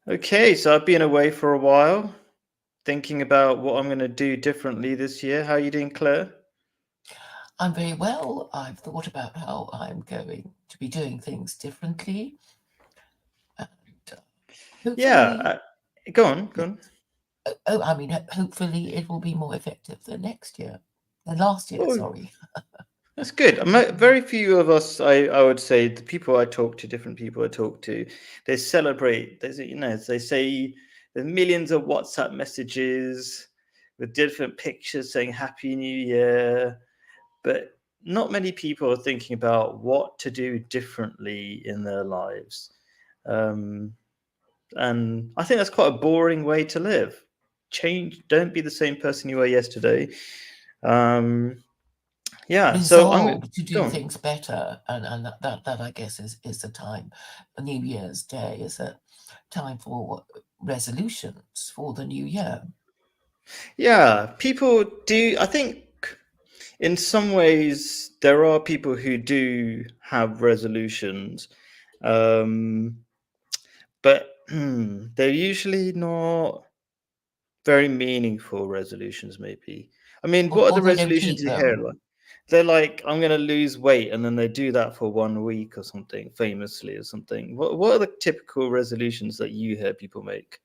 Okay, so I've been away for a while, thinking about what I'm going to do differently this year. How are you doing, Claire? I'm very well. I've thought about how I'm going to be doing things differently, and Yeah, hopefully, go on, go on. hopefully, it will be more effective than next year, than last year. Oh, Sorry. that's good. Very few of us, I would say, the people I talk to, different people I talk to, they celebrate. They say there's millions of WhatsApp messages with different pictures saying Happy New Year, but not many people are thinking about what to do differently in their lives. Um, And I think that's quite a boring way to live. Change, don't be the same person you were yesterday. Um, yeah, so I'm Resolved to go do on. things better, and that I guess is the time. New Year's Day is a time for resolutions for the new year. Yeah, people do. I think in some ways there are people who do have resolutions, um, but they're usually not very meaningful resolutions. Maybe. I mean, what are Or the they don't resolutions keep you hear? them. They're like, I'm gonna lose weight, and then they do that for 1 week or something, famously or something. What are the typical resolutions that you hear people make?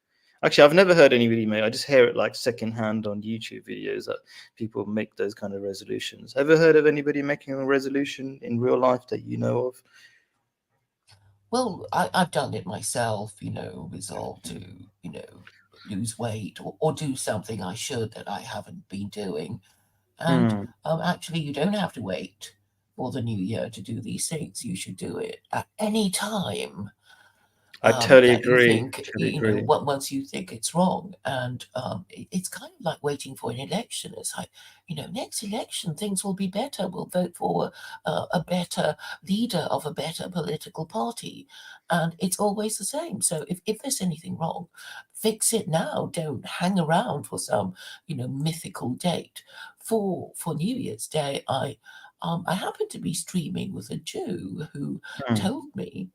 Actually, I've never heard anybody make. I just hear it like secondhand on YouTube videos that people make those kind of resolutions. Ever heard of anybody making a resolution in real life that you know of? Well, I've done it myself, resolve to, lose weight or do something I should that I haven't been doing. And Hmm. actually, you don't have to wait for the new year to do these things. You should do it at any time I totally that you agree. think, Totally agree. once you think it's wrong. And it's kind of like waiting for an election. It's like, next election, things will be better. We'll vote for a better leader of a better political party. And it's always the same. So if there's anything wrong, fix it now. Don't hang around for some, mythical date. For New Year's Day, I happened to be streaming with a Jew who Hmm. told me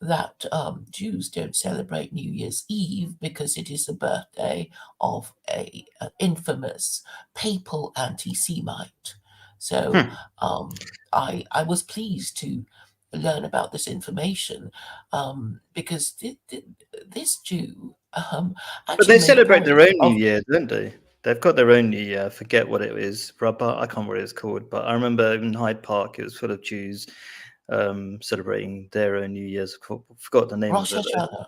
that Jews don't celebrate New Year's Eve because it is the birthday of an infamous papal anti-Semite. So Hmm. I was pleased to learn about this information because this Jew But actually they made a celebrate their point own New of Year, don't they? They've got their own New Year. I forget what it is. Rabba, I can't remember what it's called. But I remember in Hyde Park, it was full of Jews celebrating their own New Year's. Forgot the name of Rosh it though. Hashanah.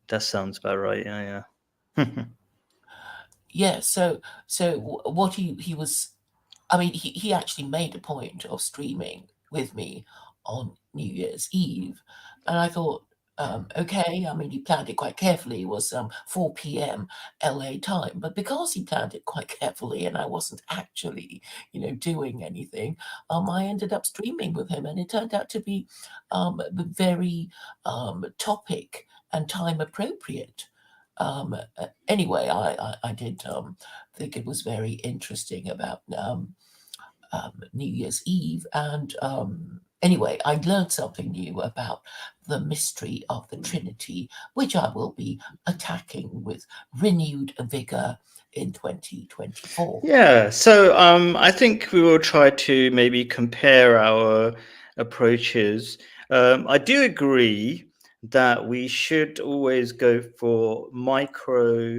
That sounds about right. Yeah, yeah. Yeah, so what he was, I mean, he actually made a point of streaming with me on New Year's Eve, and I thought, okay, I mean, he planned it quite carefully. It was 4 p.m. LA time, but because he planned it quite carefully, and I wasn't actually, doing anything, I ended up streaming with him, and it turned out to be very topic and time appropriate. Anyway, I did think it was very interesting about New Year's Eve. And anyway, I learned something new about the mystery of the Trinity, which I will be attacking with renewed vigor in 2024. Yeah. So I think we will try to maybe compare our approaches. I do agree that we should always go for micro.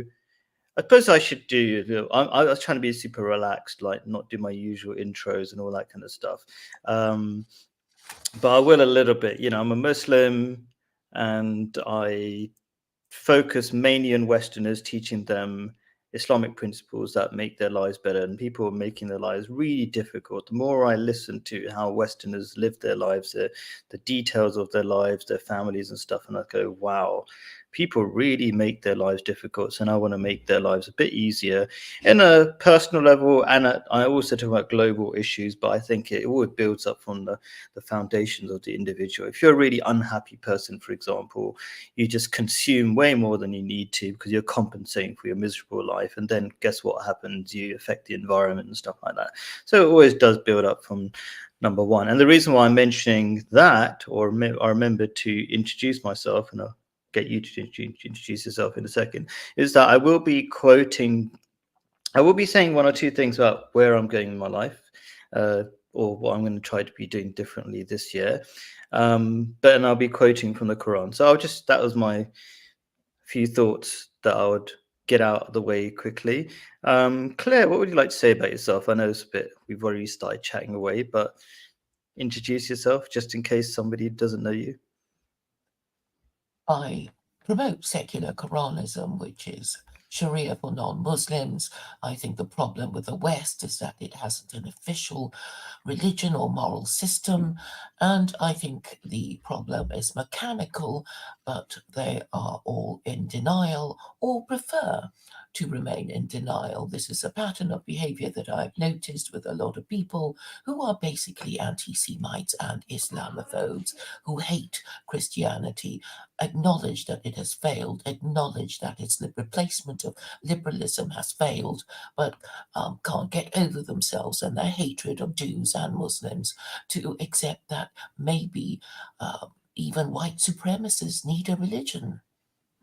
I suppose I should do. I was trying to be super relaxed, like not do my usual intros and all that kind of stuff. Um, but I will a little bit. I'm a Muslim, and I focus mainly on Westerners, teaching them Islamic principles that make their lives better. And people are making their lives really difficult. The more I listen to how Westerners live their lives, the details of their lives, their families and stuff, and I go, wow, people really make their lives difficult. So now I want to make their lives a bit easier in a personal level. And I also talk about global issues, but I think it always builds up from the foundations of the individual. If you're a really unhappy person, for example, you just consume way more than you need to because you're compensating for your miserable life. And then guess what happens? You affect the environment and stuff like that. So it always does build up from number one. And the reason why I'm mentioning that, or I remember to introduce myself, and get you to introduce yourself in a second, is that I will be quoting, I will be saying one or two things about where I'm going in my life, uh, or what I'm going to try to be doing differently this year. But and I'll be quoting from the Quran. So that was my few thoughts that I would get out of the way quickly. Claire, what would you like to say about yourself? I know it's a bit, we've already started chatting away, but introduce yourself just in case somebody doesn't know you. I promote secular Quranism, which is Sharia for non-Muslims. I think the problem with the West is that it hasn't an official religion or moral system, and I think the problem is mechanical, but they are all in denial or prefer to remain in denial. This is a pattern of behavior that I've noticed with a lot of people who are basically anti-Semites and Islamophobes who hate Christianity, acknowledge that it has failed, acknowledge that its replacement of liberalism has failed, but can't get over themselves and their hatred of Jews and Muslims to accept that maybe even white supremacists need a religion.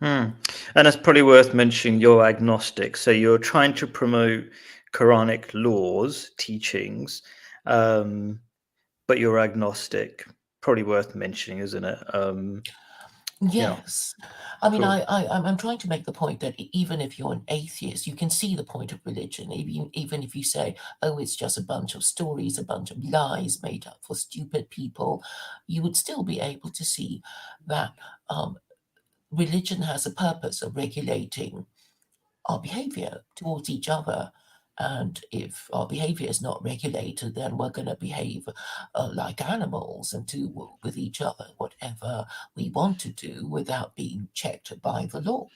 And it's probably worth mentioning you're agnostic. So you're trying to promote Quranic laws, teachings, but you're agnostic. Probably worth mentioning, isn't it? Yeah, Yes. I mean, cool. I'm trying to make the point that even if you're an atheist, you can see the point of religion. Even if you say, oh, it's just a bunch of stories, a bunch of lies made up for stupid people, you would still be able to see that religion has a purpose of regulating our behavior towards each other. And if our behavior is not regulated, then we're going to behave like animals and do with each other whatever we want to do without being checked by the law.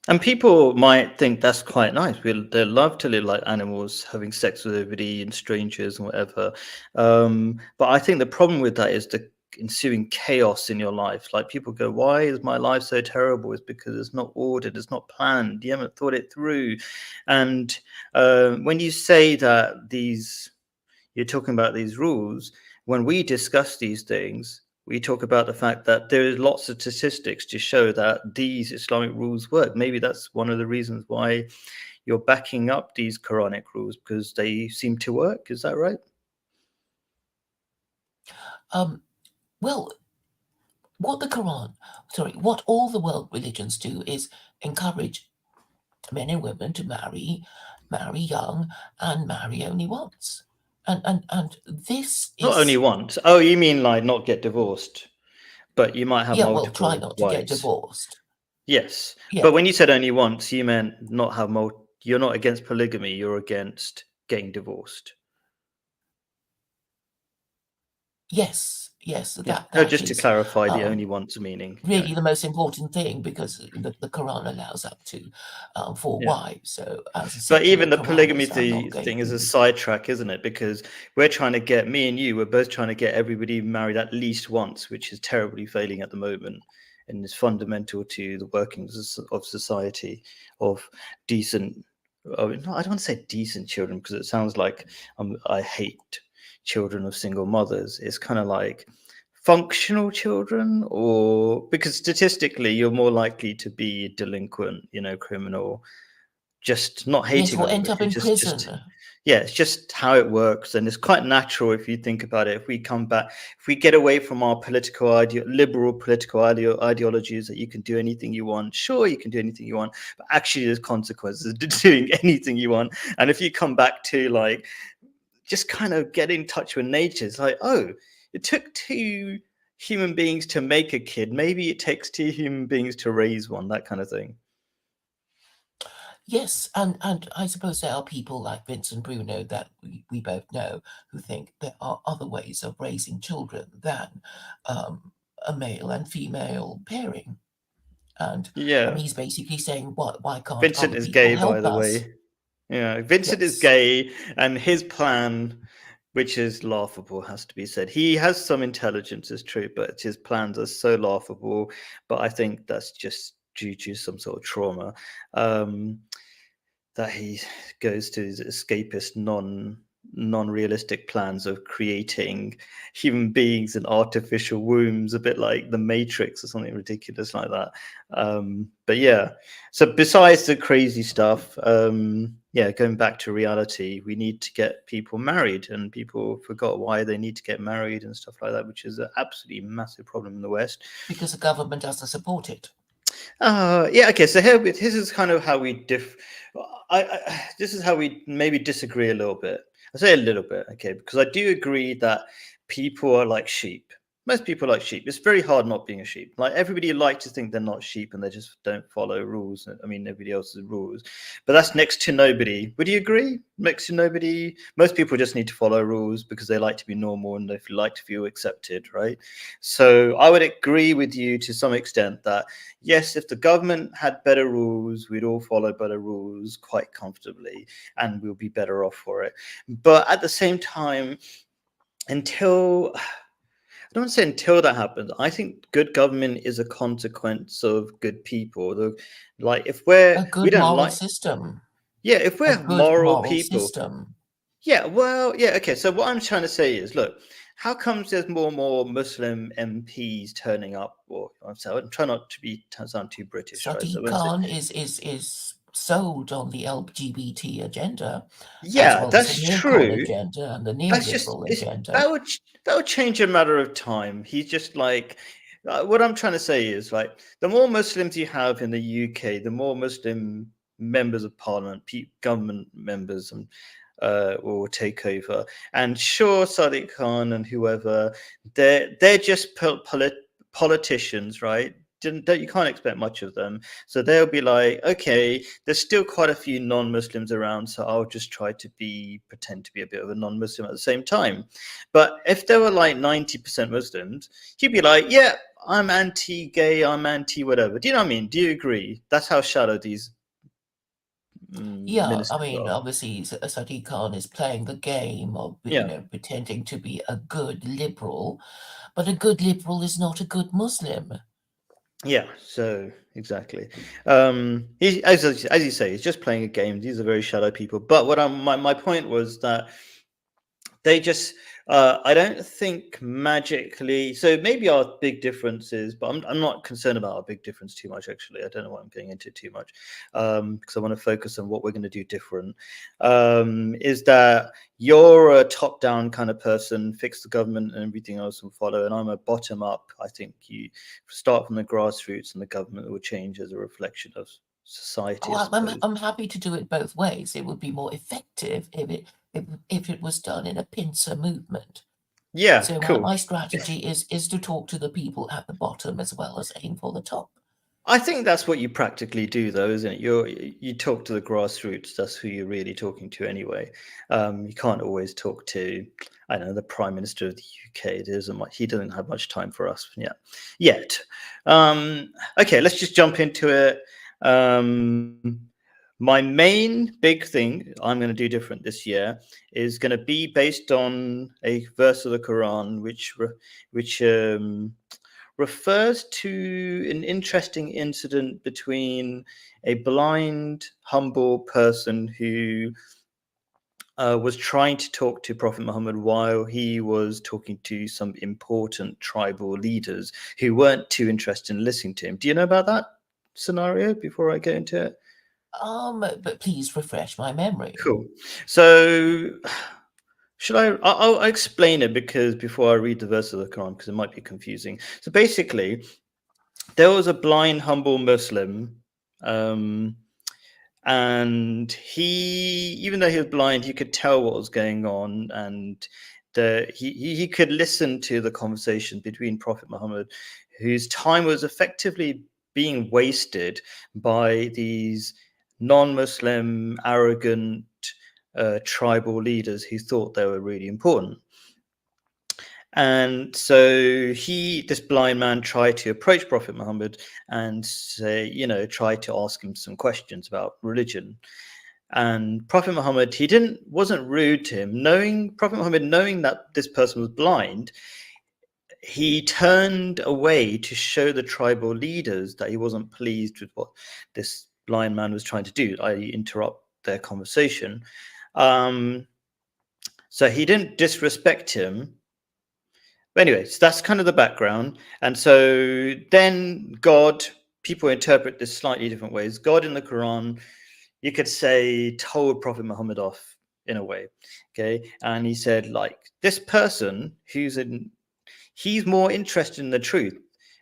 And people might think that's quite nice. They love to live like animals, having sex with everybody and strangers and whatever. But I think the problem with that is the ensuing chaos in your life. Like people go, "Why is my life so terrible?" It's because it's not ordered, it's not planned. You haven't thought it through. And when you say that you're talking about these rules, when we discuss these things, we talk about the fact that there is lots of statistics to show that these Islamic rules work. Maybe that's one of the reasons why you're backing up these Quranic rules, because they seem to work. Is that right? Well, what all the world religions do is encourage men and women to marry young, and marry only once. And this Not only is, once. Oh, you mean like not get divorced, but you might have yeah, well, try multiple not to get wives. divorced. Yes, Yeah, but when you said only once, you meant not have You're not against polygamy. You're against getting divorced. yes, Yeah. that No, that just to is clarify the um, only once meaning. Yeah. really the most important thing, because the Quran allows up to four Yeah. wives. So as a But secular even the polygamy Quranist, I'm not going thing is a to. sidetrack, isn't it? Because we're trying to get me and you, we're both trying to get everybody married at least once, which is terribly failing at the moment and is fundamental to the workings of society, of decent, no, I don't want to say decent children because it sounds like I hate children of single mothers. It's kind of like functional children, or because statistically you're more likely to be delinquent, criminal, just not Yes, hating will on them, end but up in just prison. yeah, it's just how it works, and it's quite natural if you think about it. If we come back, if we get away from our liberal political ideologies that you can do anything you want, sure, you can do anything you want, but actually there's consequences to doing anything you want. And if you come back to like just kind of get in touch with nature, it's like, oh, it took two human beings to make a kid, maybe it takes two human beings to raise one, that kind of thing. Yes, and I suppose there are people like Vincent Bruno that we both know who think there are other ways of raising children than a male and female pairing. And Yeah. he's basically saying, why can't Vincent other is people gay, by help the us? way. Yeah, Vincent is Yes. gay, and his plan, which is laughable, has to be said. He has some intelligence, it's true, but his plans are so laughable. But I think that's just due to some sort of trauma, um, that he goes to his escapist, non-realistic plans of creating human beings in artificial wombs, a bit like the Matrix or something ridiculous like that. But yeah, so besides the crazy stuff, yeah, going back to reality, we need to get people married, and people forgot why they need to get married and stuff like that, which is an absolutely massive problem in the West. Because the government doesn't support it. Yeah, okay. So here, this is kind of how we this is how we maybe disagree a little bit. I say a little bit, okay, because I do agree that people are like sheep. Most people are like sheep. It's very hard not being a sheep. Like everybody likes to think they're not sheep and they just don't follow rules. I mean, everybody else's rules, but that's next to nobody. Would you agree? Next to nobody. Most people just need to follow rules because they like to be normal and they like to feel accepted, right? So I would agree with you to some extent that yes, if the government had better rules, we'd all follow better rules quite comfortably and we'll be better off for it. But at the same time, until I don't want to say until that happens, I think good government is a consequence of good people. Like if A we good don't moral like, system. yeah, if A we're good moral moral people, system. yeah, well, yeah, okay. So what I'm trying to say is, look, how comes there's more and more Muslim MPs turning up? Or I'm trying not to sound too British, right? So I Sadiq won't say, Khan is sold on the LGBT agenda, as yeah, well as the that's neocon true. agenda and the That's just neoliberal it's agenda. that would change a matter of time. He's just like what I'm trying to say is like the more Muslims you have in the UK, the more Muslim members of parliament, government members, and will take over. And sure, Sadiq Khan and whoever, they're just politicians, right? You can't expect much of them. So they'll be like, okay, there's still quite a few non-Muslims around, so I'll just try to pretend to be a bit of a non-Muslim at the same time. But if there were like 90% Muslims, he'd be like, yeah, I'm anti-gay, I'm anti-whatever. Do you know what I mean? Do you agree? That's how shallow these Yeah, I ministers mean, are. obviously, Sadiq Khan is playing the game of, Yeah. pretending to be a good liberal, but a good liberal is not a good Muslim. Yeah, so exactly. He, as you say, he's just playing a game. These are very shallow people. But my point was that they just I don't think magically. So maybe our big differences, but I'm not concerned about our big difference too much. Actually, I don't know why I'm getting into it too much, because I want to focus on what we're going to do different. Is that you're a top-down kind of person, fix the government and everything else will follow, and I'm a bottom-up. I think you start from the grassroots, and the government will change as a reflection of society, I Oh, suppose. I'm happy to do it both ways. It would be more effective if it was done in a pincer movement. Yeah, So cool. my strategy is to talk to the people at the bottom as well as aim for the top. I think that's what you practically do, though, isn't it? You talk to the grassroots. That's who you're really talking to, anyway. You can't always talk to, I don't know, the Prime Minister of the UK. He doesn't have much time for us, yet. Okay, let's just jump into it. My main big thing I'm going to do different this year is going to be based on a verse of the Quran, which refers to an interesting incident between a blind, humble person who was trying to talk to Prophet Muhammad while he was talking to some important tribal leaders who weren't too interested in listening to him. Do you know about that scenario before I get into it? But please refresh my memory. Cool. So should I'll explain it because before I read the verse of the Quran, because it might be confusing. So basically, there was a blind, humble Muslim, um, and even though he was blind, he could tell what was going on, and he could listen to the conversation between Prophet Muhammad, whose time was effectively being wasted by these non-Muslim, arrogant, tribal leaders who thought they were really important. And so this blind man, tried to approach Prophet Muhammad and say, try to ask him some questions about religion. And Prophet Muhammad, wasn't rude to him. Prophet Muhammad, knowing that this person was blind, he turned away to show the tribal leaders that he wasn't pleased with what this blind man was trying to do, i.e., interrupt their conversation. So he didn't disrespect him. But anyway, so that's kind of the background. And so then God, people interpret this slightly different ways. God in the Quran, you could say, told Prophet Muhammad off in a way. Okay. And he said, like, this person he's more interested in the truth.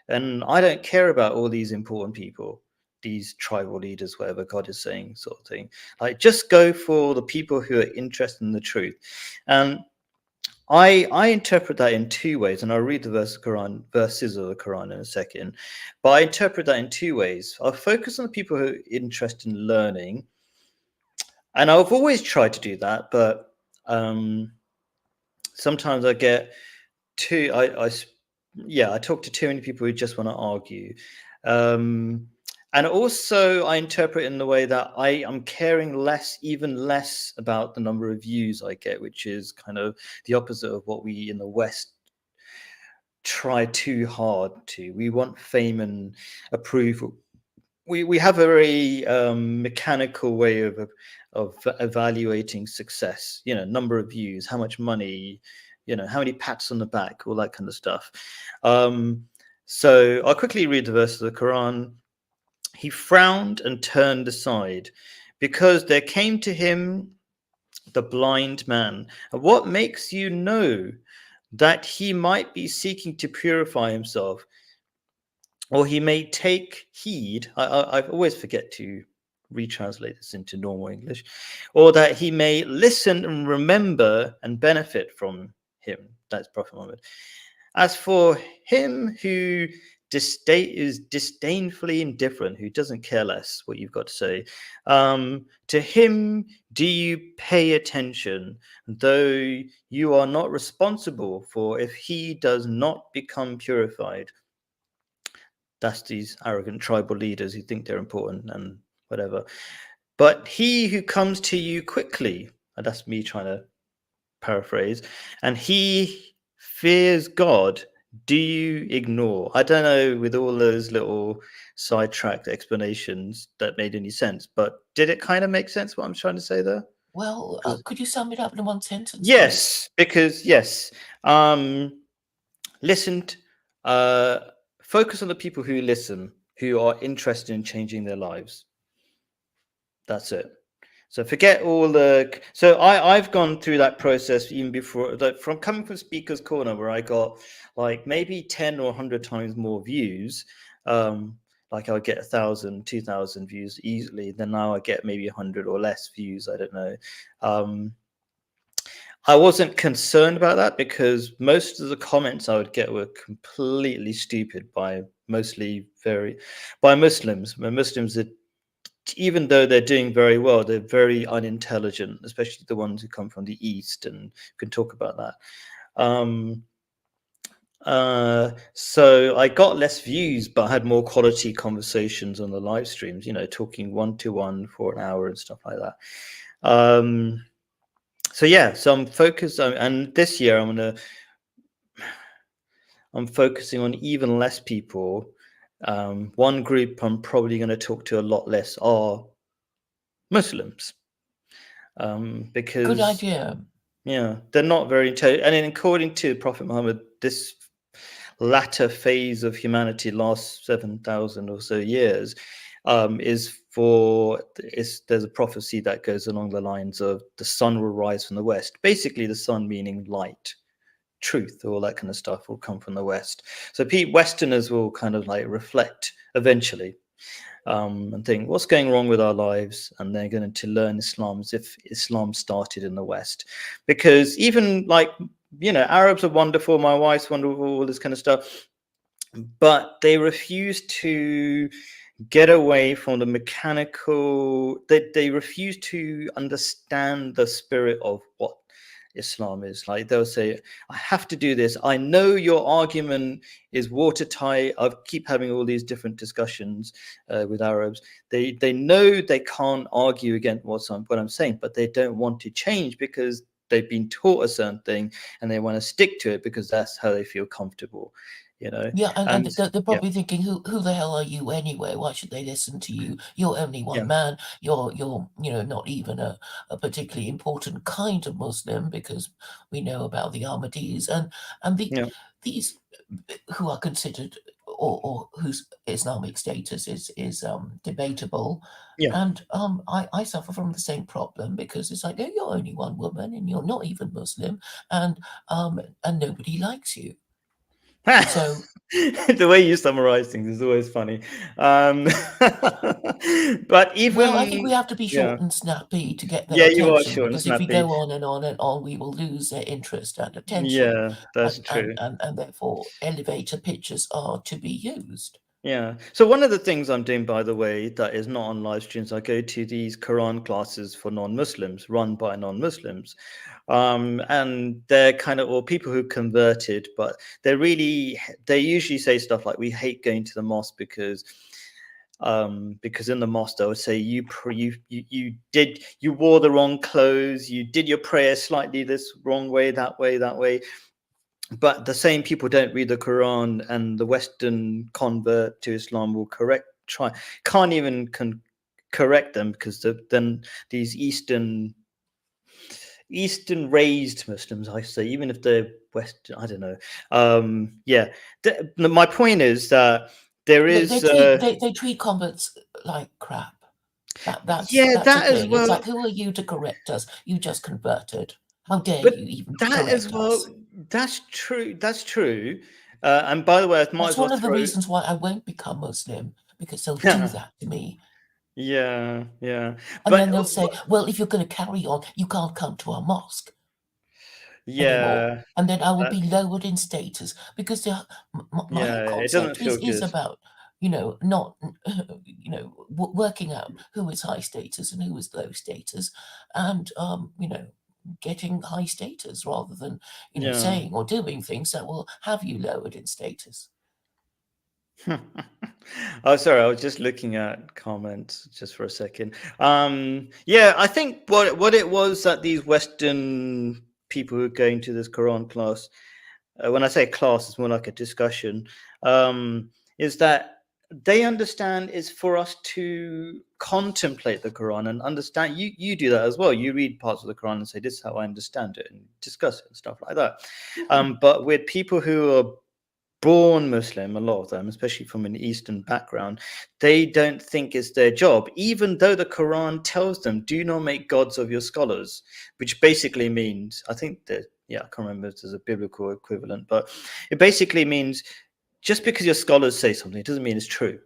And I don't care about all these important people, these tribal leaders, whatever God is saying, sort of thing. Like, just go for the people who are interested in the truth. And I interpret that in two ways, and I'll read the verses of the Quran in a second. But I interpret that in two ways. I'll focus on the people who are interested in learning, and I've always tried to do that, but sometimes I get too. I talk to too many people who just want to argue. And also, I interpret in the way that I'm caring even less about the number of views I get, which is kind of the opposite of what we in the West try too hard to. We want fame and approval. We have a very mechanical way of evaluating success. Number of views, how much money, how many pats on the back, all that kind of stuff. So I'll quickly read the verse of the Quran. He frowned and turned aside because there came to him the blind man. What makes you know that he might be seeking to purify himself, or he may take heed? I always forget to retranslate this into normal English. Or that he may listen and remember and benefit from him. That's Prophet Muhammad. As for him who is disdainfully indifferent, who doesn't care less what you've got to say, to him do you pay attention, though you are not responsible for if he does not become purified. That's these arrogant tribal leaders who think they're important and whatever. But he who comes to you quickly, and that's me trying to paraphrase, and he fears God, do you ignore? I don't know, with all those little sidetracked explanations, that made any sense, but did it kind of make sense what I'm trying to say there? Well, could you sum it up in one sentence? Yes, because listened. Focus on the people who listen, who are interested in changing their lives. That's it. So forget all the. So I've gone through that process even before, from coming from Speaker's Corner, where I got like maybe 10 or 100 times more views. Like I would get 1,000, 2,000 views easily. Then now I get maybe 100 or less views. I don't know. I wasn't concerned about that because most of the comments I would get were completely stupid by Muslims. Muslims that, even though they're doing very well, they're very unintelligent, especially the ones who come from the East, and can talk about that. So I got less views, but I had more quality conversations on the live streams, talking 1-to-1 for an hour and stuff like that. So I'm focused on, and this year I'm focusing on even less people. One group I'm probably going to talk to a lot less are Muslims, because Good idea. Yeah, they're not very intelligent. And then, according to Prophet Muhammad, this latter phase of humanity, last 7,000 or so years, there's a prophecy that goes along the lines of the sun will rise from the west. Basically, the sun meaning light, truth, all that kind of stuff will come from the west. So Westerners will kind of like reflect eventually, and think, what's going wrong with our lives? And they're going to learn Islam as if Islam started in the West. Because even like, Arabs are wonderful, my wife's wonderful, all this kind of stuff, but they refuse to get away from the mechanical, they refuse to understand the spirit of what Islam is. Like, they'll say, I have to do this. I know your argument is watertight. I keep having all these different discussions with Arabs. They know they can't argue against what I'm saying, but they don't want to change because they've been taught a certain thing and they want to stick to it because that's how they feel comfortable. you know. Yeah, and And they're yeah, probably thinking, who the hell are you anyway? Why should they listen to you? You're only yeah, one man. You're not even a particularly important kind of Muslim, because we know about the Ahmadis and yeah, these who are considered, or whose Islamic status is debatable. yeah. And I suffer from the same problem, because it's like, oh, you're only one woman and you're not even Muslim, and and nobody likes you. So, The way you summarize things is always funny. Um, but well, I think we even, have to be yeah, short and snappy to get their yeah, you are attention, short and because if we snappy. go on and on and on, we will lose their interest and attention, Yeah, that's true. and therefore elevator pitches are to be used. Yeah. So one of the things I'm doing, by the way, that is not on live streams, I go to these Quran classes for non-Muslims, run by non-Muslims, and they're kind of, or people who converted, but they usually say stuff like, "We hate going to the mosque because in the mosque they would say you wore the wrong clothes, you did your prayer slightly this wrong way, that way." But the same people don't read the Quran, and the Western convert to Islam will can't even correct them, because then these Eastern raised Muslims, I say, even if they're Western, I don't know. Yeah, my point is that there is, They treat converts like crap. yeah, That's the that as thing. It's well, like, who are you to correct us? You just converted. How dare but you even that as correct well, us? that's true. That's true. And by the way, I might That's as well one of the throw. reasons why I won't become Muslim, because they'll do that to me. Yeah, yeah, And but then they'll say, well, if you're going to carry on, you can't come to our mosque anymore. yeah, And then I will that, be lowered in status, because my whole yeah, it doesn't concept feel is good. about, not, working out who is high status and who is low status, and, getting high status, rather than, Yeah. saying or doing things that will have you lowered in status. Oh, sorry, I was just looking at comments just for a second. Yeah, I think what it was that these Western people who are going to this Quran class, when I say class, it's more like a discussion, is that they understand is for us to contemplate the Quran and understand. You do that as well. You read parts of the Quran and say, "This is how I understand it," and discuss it and stuff like that. But with people who are born Muslim, a lot of them, especially from an Eastern background, they don't think it's their job, even though the Quran tells them, do not make gods of your scholars, which basically means, I think that, yeah, I can't remember if there's a biblical equivalent, but it basically means just because your scholars say something, it doesn't mean it's true.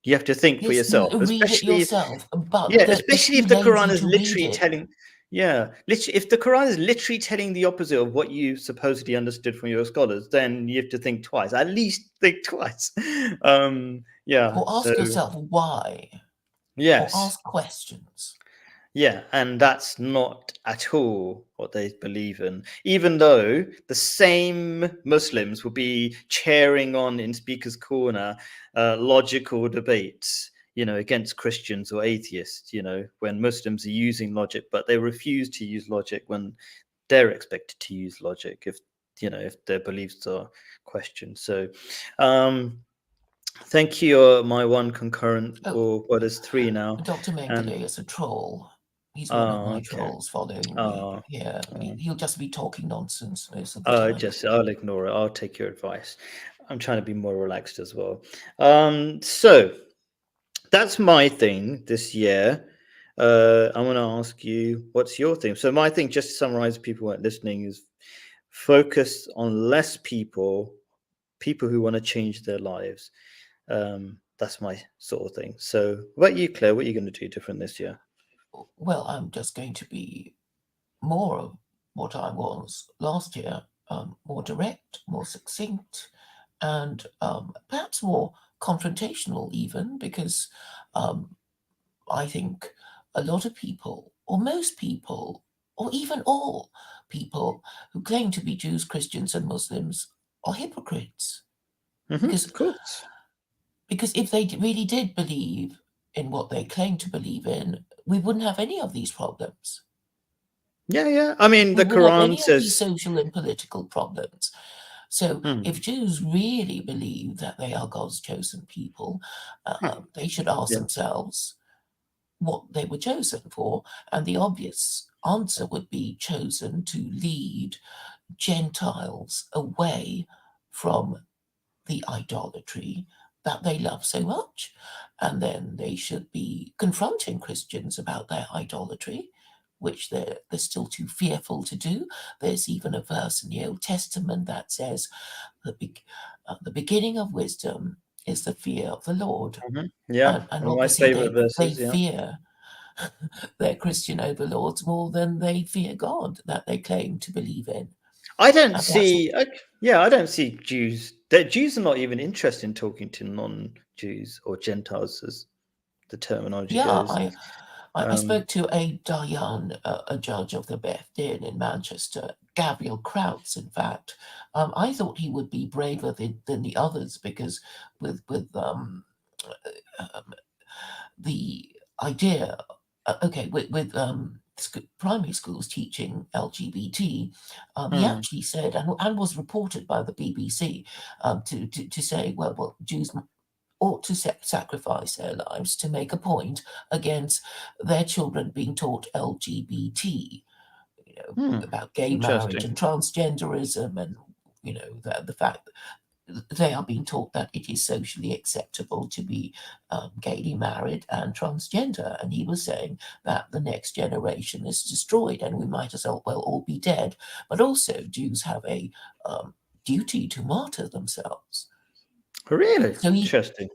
You have to think for Yes, yourself, read it especially, yourself, but yeah, they're especially too if the Quran lazy is to read literally it. telling, yeah, literally, if the Quran is literally telling the opposite of what you supposedly understood from your scholars, then you have to think twice. At least think twice. Yeah. Or So ask yourself why, or yes, ask questions. yeah, and that's not at all what they believe in. Even though the same Muslims will be cheering on in Speaker's Corner logical debates, against Christians or atheists, when Muslims are using logic, but they refuse to use logic when they're expected to use logic if their beliefs are questioned. So, thank you, my one concurrent, Oh, or what is three now, Dr. and Mengele is a troll. He's one of oh, my okay. trolls following me Oh, here. oh, He'll just be talking nonsense most of the time. I'll ignore it. I'll take your advice. I'm trying to be more relaxed as well. So that's my thing this year. I want to ask you, what's your thing? So my thing, just to summarize, people who aren't listening, is focus on less people who want to change their lives. That's my sort of thing. So, what about you, Claire? What are you going to do different this year? Well, I'm just going to be more of what I was last year, more direct, more succinct, and perhaps more confrontational, even, because um, I think a lot of people, or most people, or even all people who claim to be Jews, Christians, and Muslims are hypocrites. Because Of course. if they really did believe in what they claim to believe in, we wouldn't have any of these problems. Yeah, yeah. I mean, We the wouldn't have Quran any of these says, social and political problems. So Hmm. if Jews really believe that they are God's chosen people, Hmm. they should ask Yeah. themselves what they were chosen for. And the obvious answer would be chosen to lead Gentiles away from the idolatry that they love so much. And then they should be confronting Christians about their idolatry, which they're still too fearful to do. There's even a verse in the Old Testament that says the beginning of wisdom is the fear of the Lord. Yeah. And One of my obviously favorite they verses. Yeah. fear their Christian overlords more than they fear God that they claim to believe in. I don't And that's see. Yeah, I don't see Jews. That Jews are not even interested in talking to non-Jews or Gentiles, as the terminology yeah. goes. I Um, spoke to a Dayan, a judge of the Beth Din in Manchester, Gabriel Krautz, in fact. I thought he would be braver than the others because with the idea, okay, with primary schools teaching LGBT, he hmm, actually said, and was reported by the BBC, to say, well, Jews ought to sacrifice their lives to make a point against their children being taught LGBT, hmm, about gay marriage interesting. and transgenderism, and the fact they are being taught that it is socially acceptable to be gaily married and transgender. And he was saying that the next generation is destroyed and we might as well all be dead. But also, Jews have a duty to martyr themselves. Really So interesting.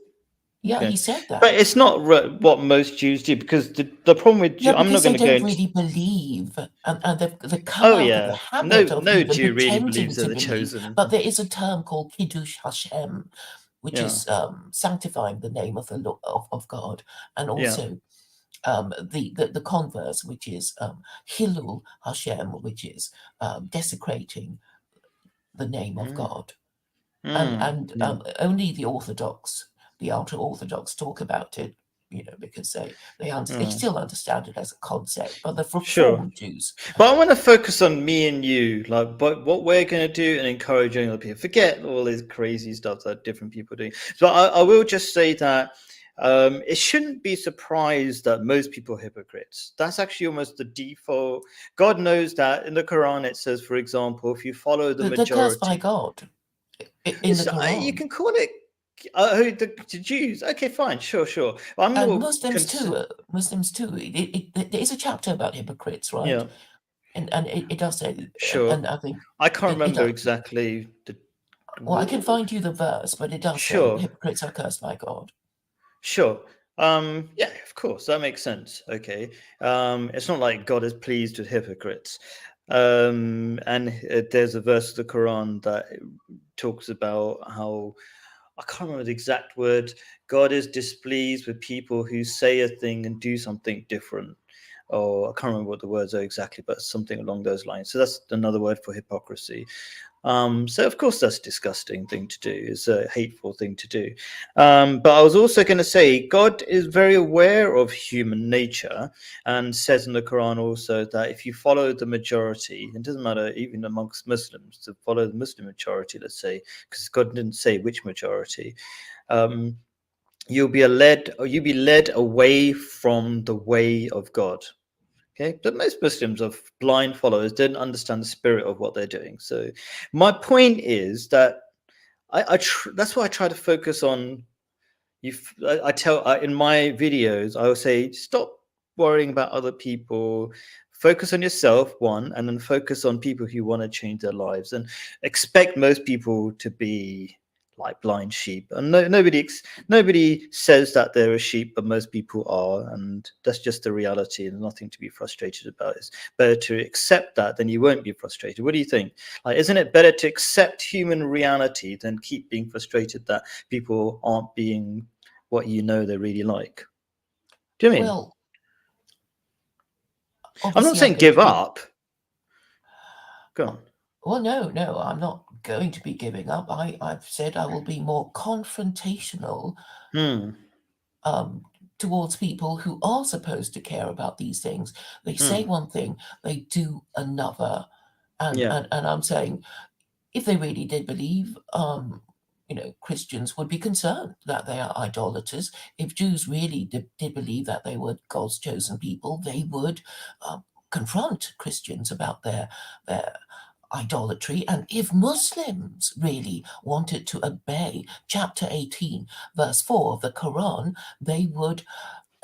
yeah, Okay, he said but that. it's not what most Jews do, because the problem with Yeah, I'm not because going they to go don't into. really believe, and they've come Oh out of the yeah, no, habit of no even Jew really pretending believes they're to the believe. chosen. But there is a term called Kiddush Hashem, which Yeah, is sanctifying the name of of God, and yeah. also the converse, which is Hilul Hashem, which is desecrating the name of Mm, God. And yeah. only the ultra orthodox, talk about it, because they Mm, still understand it as a concept, but the sure. reformed Jews. But I want to focus on me and you, like what we're going to do and encouraging other people. Forget all this crazy stuff that different people do. So I will just say that it shouldn't be surprised that most people are hypocrites. That's actually almost the default. God knows that in the Quran it says, for example, if you follow the They're cursed by majority, God in the you Quran. can call it the Jews. Okay, fine, sure, sure. I'm And more Muslims too. Muslims too. There is a chapter about hypocrites, right? yeah, And it does say, sure. and I think I can't it remember does. exactly the. Well, I can find you the verse, but it does say Sure, hypocrites are cursed by God. sure. Yeah, of course, that makes sense. Okay. It's not like God is pleased with hypocrites. And there's a verse of the Quran that talks about how I can't remember the exact word. God is displeased with people who say a thing and do something different. Or I can't remember what the words are exactly, but something along those lines. So that's another word for hypocrisy. So of course that's a disgusting thing to do. It's a hateful thing to do. But I was also going to say God is very aware of human nature and says in the Quran also that if you follow the majority, it doesn't matter even amongst Muslims to follow the Muslim majority, let's say, because God didn't say which majority. Um, you'll be led away from the way of God. Okay, but most Muslims are blind followers, don't understand the spirit of what they're doing. So, my point is that that's why I try to focus on you. I tell in my videos, I will say stop worrying about other people. Focus on yourself, one, and then focus on people who want to change their lives, and expect most people to be like blind sheep. And nobody says that they're a sheep, but most people are, and that's just the reality. And nothing to be frustrated about. It's better to accept that, then you won't be frustrated. What do you think? Like, isn't it better to accept human reality than keep being frustrated that people aren't being what you know they're really like? Do you mean? Well, I'm not obviously, I'm saying going give to be. up. Go on. Well, no, I'm not going to be giving up. I've said I will be more confrontational Hmm. um, towards people who are supposed to care about these things. They say Hmm. one thing, they do another, Yeah. and I'm saying if they really did believe, Christians would be concerned that they are idolaters. If Jews really did believe that they were God's chosen people, they would confront Christians about their idolatry. And if Muslims really wanted to obey chapter 18, verse 4 of the Quran, they would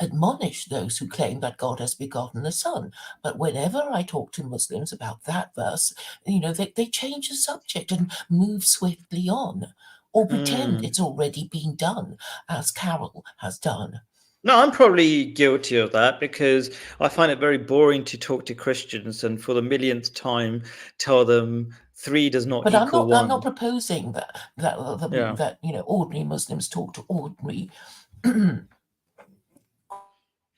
admonish those who claim that God has begotten the Son. But whenever I talk to Muslims about that verse, they change the subject and move swiftly on, or pretend Mm. it's already been done, as Carol has done. No, I'm probably guilty of that because I find it very boring to talk to Christians and for the millionth time tell them three does not But I'm equal not. I'm not one. proposing Yeah. that ordinary Muslims talk to ordinary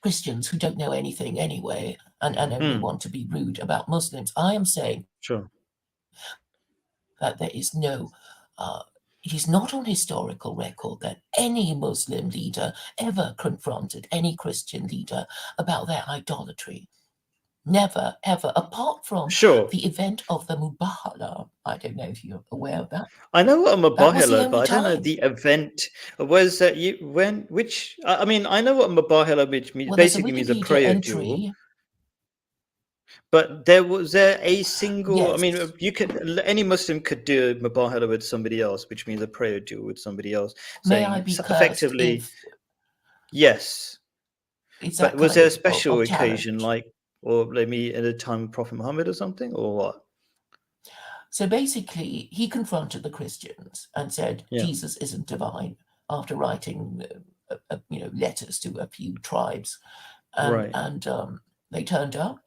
Christians who don't know anything anyway, and only Mm. want to be rude about Muslims. I am saying Sure. that there is no, it is not on historical record that any Muslim leader ever confronted any Christian leader about their idolatry. Never, ever, apart from Sure. the event of the Mubahala. I don't know if you're aware of that. I know what a That was the Mubahila, but only I don't know time. the event. Was that you when which I mean I know what Mubahila which means Well, there's a basically means a Wikipedia prayer duel. entry. But there a single? I Yes. mean, you could any Muslim could do a mubahala with somebody else, which means a prayer duel with somebody else, May I saying be cursed effectively if yes. it's But that was there a kind special of occasion, challenge. like or maybe at the time of Prophet Muhammad or something, or what? So basically, he confronted the Christians and said Yeah, Jesus isn't divine after writing, letters to a few tribes, and right. they turned up.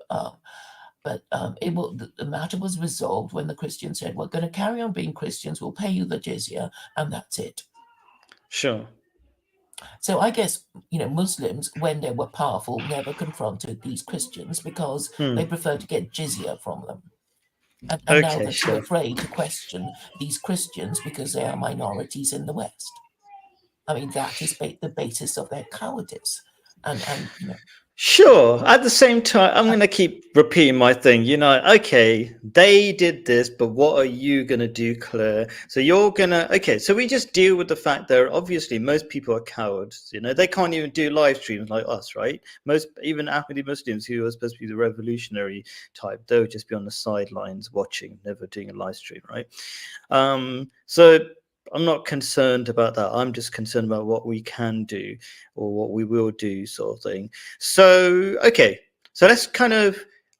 But the matter was resolved when the Christians said, "We're going to carry on being Christians. We'll pay you the jizya, and that's it." Sure. So I guess Muslims, when they were powerful, never confronted these Christians because they Hmm. preferred to get jizya from them. And now Okay, they're too sure. afraid to question these Christians because they are minorities in the West. I mean, that is the basis of their cowardice. And Sure. well, At the same time, I'm going to keep repeating my thing. Okay, they did this, but what are you going to do, Claire? So you're going to, okay, so we just deal with the fact that obviously most people are cowards. They can't even do live streams like us, right? Most, even Ahmadi Muslims who are supposed to be the revolutionary type, they'll just be on the sidelines watching, never doing a live stream, right? So I'm not concerned about that. I'm just concerned about what we can do or what we will do, sort of thing. So, okay. So let's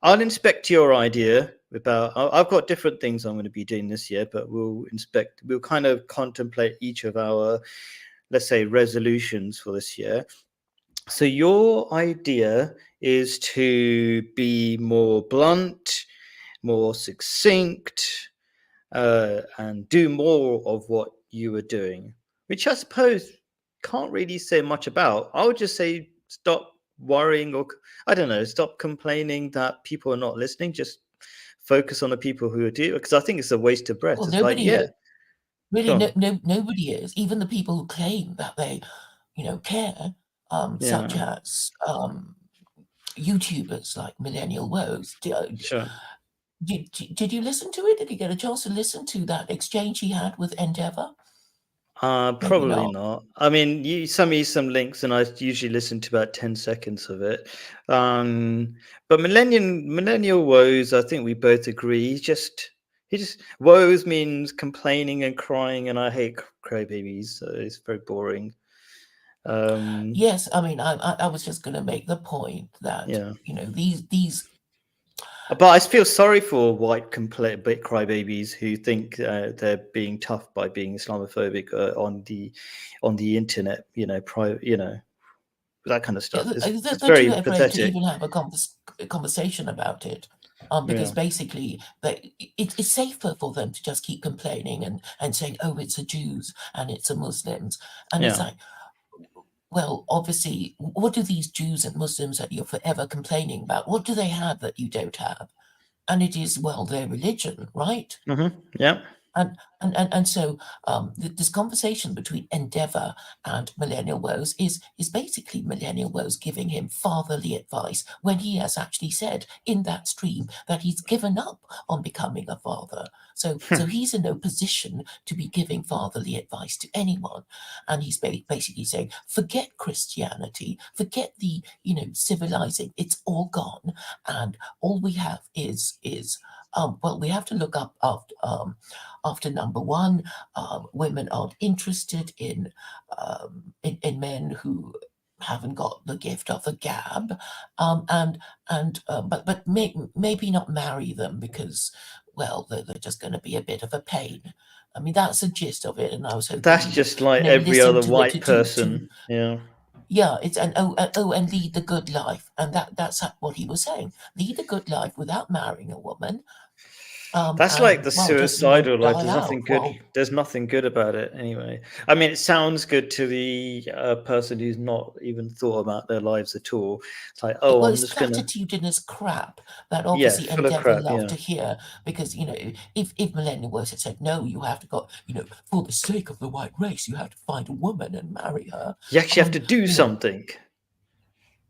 I'll inspect your idea about, I've got different things I'm going to be doing this year, but we'll kind of contemplate each of our, let's say, resolutions for this year. So your idea is to be more blunt, more succinct, and do more of what you were doing, which I suppose can't really say much about. I would just say stop worrying, or I don't know, stop complaining that people are not listening. Just focus on the people who do, because I think it's a waste of breath. It's like, nobody yeah, is. Really, go on. nobody is. Even the people who claim that they, care, such Yeah, as YouTubers like Millennial Woes. sure. Did you listen to it? Did you get a chance to listen to that exchange he had with Endeavour? Maybe Probably not. not. I mean, you send me some links, and I usually listen to about 10 seconds of it. Um, but millennial woes, I think we both agree. He just woes means complaining and crying, and I hate crybabies, so it's very boring. Um, Yes, I mean, I was just going to make the point that yeah, these but I feel sorry for white crybabies who think they're being tough by being Islamophobic on the internet. That kind of yeah, stuff. It's they're too very afraid to pathetic. even have a conversation about it, because Yeah. basically it's safer for them to just keep complaining and saying, "Oh, it's the Jews and it's the Muslims," and it's Yeah. like, well, obviously, what do these Jews and Muslims that you're forever complaining about? What do they have that you don't have? And it is, well, their religion, right? Yeah. And so this conversation between Endeavour and Millennial Woes is basically Millennial Woes giving him fatherly advice when he has actually said in that stream that he's given up on becoming a father. So he's in no position to be giving fatherly advice to anyone, and he's basically saying, forget Christianity, forget the civilizing, it's all gone, and all we have is well, we have to look up after number one, women aren't interested in men who haven't got the gift of the gab, but maybe not marry them because, well, they're just going to be a bit of a pain. I mean, that's the gist of it, and I was hoping That's you would, just like every listen other to it white to person. Yeah. yeah, it's and lead the good life, and that's what he was saying. Lead a good life without marrying a woman, That's like and the well, just suicidal. Like, die there's nothing out. good. Well, There's nothing good about it anyway. I mean, it sounds good to the person who's not even thought about their lives at all. It's like, oh, I'm it's just gonna, platitudinous crap that yeah, obviously full of Endeavour crap. love Yeah, to hear because if Millennial Woes had said no, you have to go, for the sake of the white race, you have to find a woman and marry her. you actually have to do You know, something.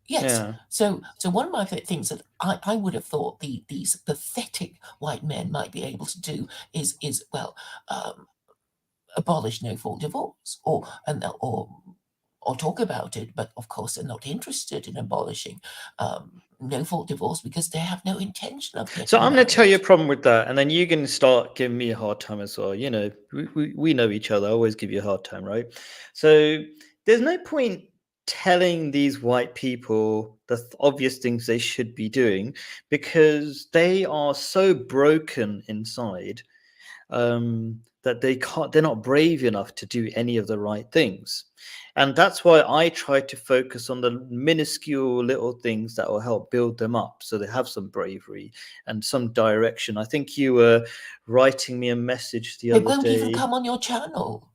yes. Yeah. So one of my things that I would have thought these pathetic white men might be able to do is well, abolish no fault divorce or talk about it, but of course they're not interested in abolishing no fault divorce because they have no intention of So getting I'm going to tell you a married. problem with that, and then you can start giving me a hard time as well. We know each other. I always give you a hard time, right? So there's no point telling these white people the obvious things they should be doing because they are so broken inside that they're not brave enough to do any of the right things. And that's why I try to focus on the minuscule little things that will help build them up so they have some bravery and some direction. I think you were writing me a message the They other won't even day. come on your channel.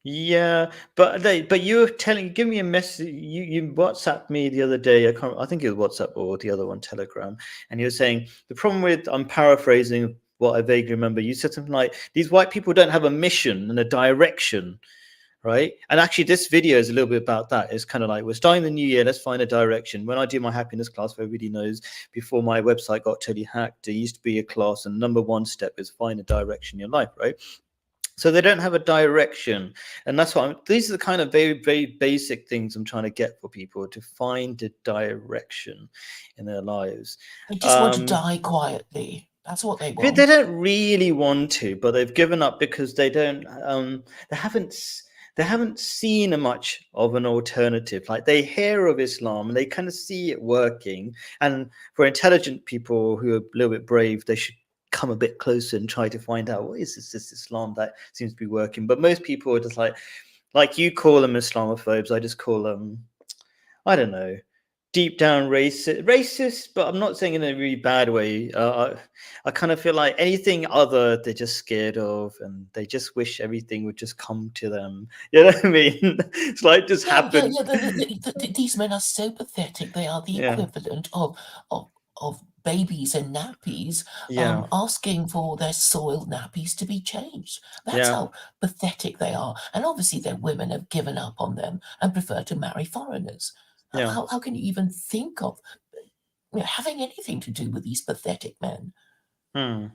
Yeah, but you were give me a message. You WhatsApped me the other day. I think it was WhatsApp or the other one, Telegram, and you were saying the problem with. I'm paraphrasing what I vaguely remember. You said something like these white people don't have a mission and a direction, right? And actually, this video is a little bit about that. It's kind of like we're starting the new year. Let's find a direction. When I do my happiness class, everybody knows before my website got totally hacked, there used to be a class, and number one step is find a direction in your life, right? So they don't have a direction, and that's what these are the kind of very, very basic things I'm trying to get for people to find a direction in their lives. They just want to um die quietly. That's what they but they want. don't really want to, but they've given up because they don't they haven't they haven't seen a much of an alternative. Like, they hear of Islam and they kind of see it working, and for intelligent people who are a little bit brave, they should come a bit closer and try to find out what is this Islam that seems to be working. But most people are just like you call them Islamophobes, I just call them, I don't know, deep down racist, but I'm not saying in a really bad way. I kind of feel like anything other they're just scared of, and they just wish everything would just come to them. You know what I mean? It's like just Yeah, yeah, happen. yeah. These men are so pathetic. They are the Yeah, equivalent of babies in nappies, yeah, asking for their soiled nappies to be changed. That's yeah, how pathetic they are. And obviously, their women have given up on them and prefer to marry foreigners. yeah. How can you even think of having anything to do with these pathetic men? Hmm.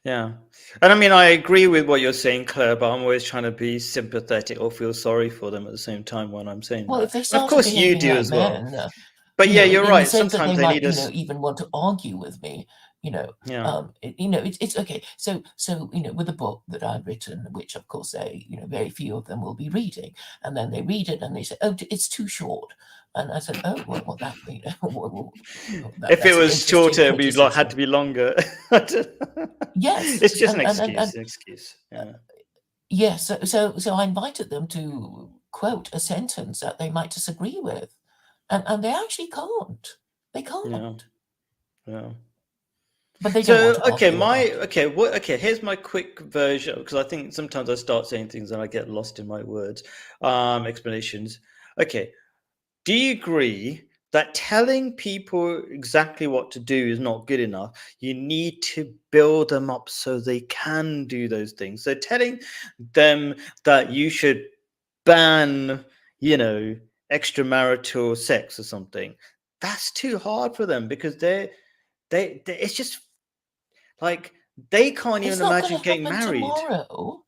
Yeah. And I mean, I agree with what you're saying, Claire, but I'm always trying to be sympathetic or feel sorry for them at the same time when I'm saying Well, that. if they And of started course, you behaving do like as well. men, But yeah, you're in the right. sense that Sometimes they they might, need us. even want to argue with me, Yeah, it's okay. So, with a book that I've written, which of course very few of them will be reading, and then they read it and they say, "Oh, it's too short," and I said, "Oh, well, that if it that's an was interesting shorter, it would be like had to criticism." be longer. Yes, It's just an and excuse. An excuse. Yeah, yes, so I invited them to quote a sentence that they might disagree with, and they actually can't. They yeah, can't. yeah. But they don't want So to argue about it. here's my quick version, because I think sometimes I start saying things and I get lost in my words. Explanations. Okay. Do you agree that telling people exactly what to do is not good enough. You need to build them up so they can do those things. So telling them that you should ban, you know, extramarital sex or something, that's too hard for them because they it's just like they can't even It's not going imagine to getting happen married. tomorrow.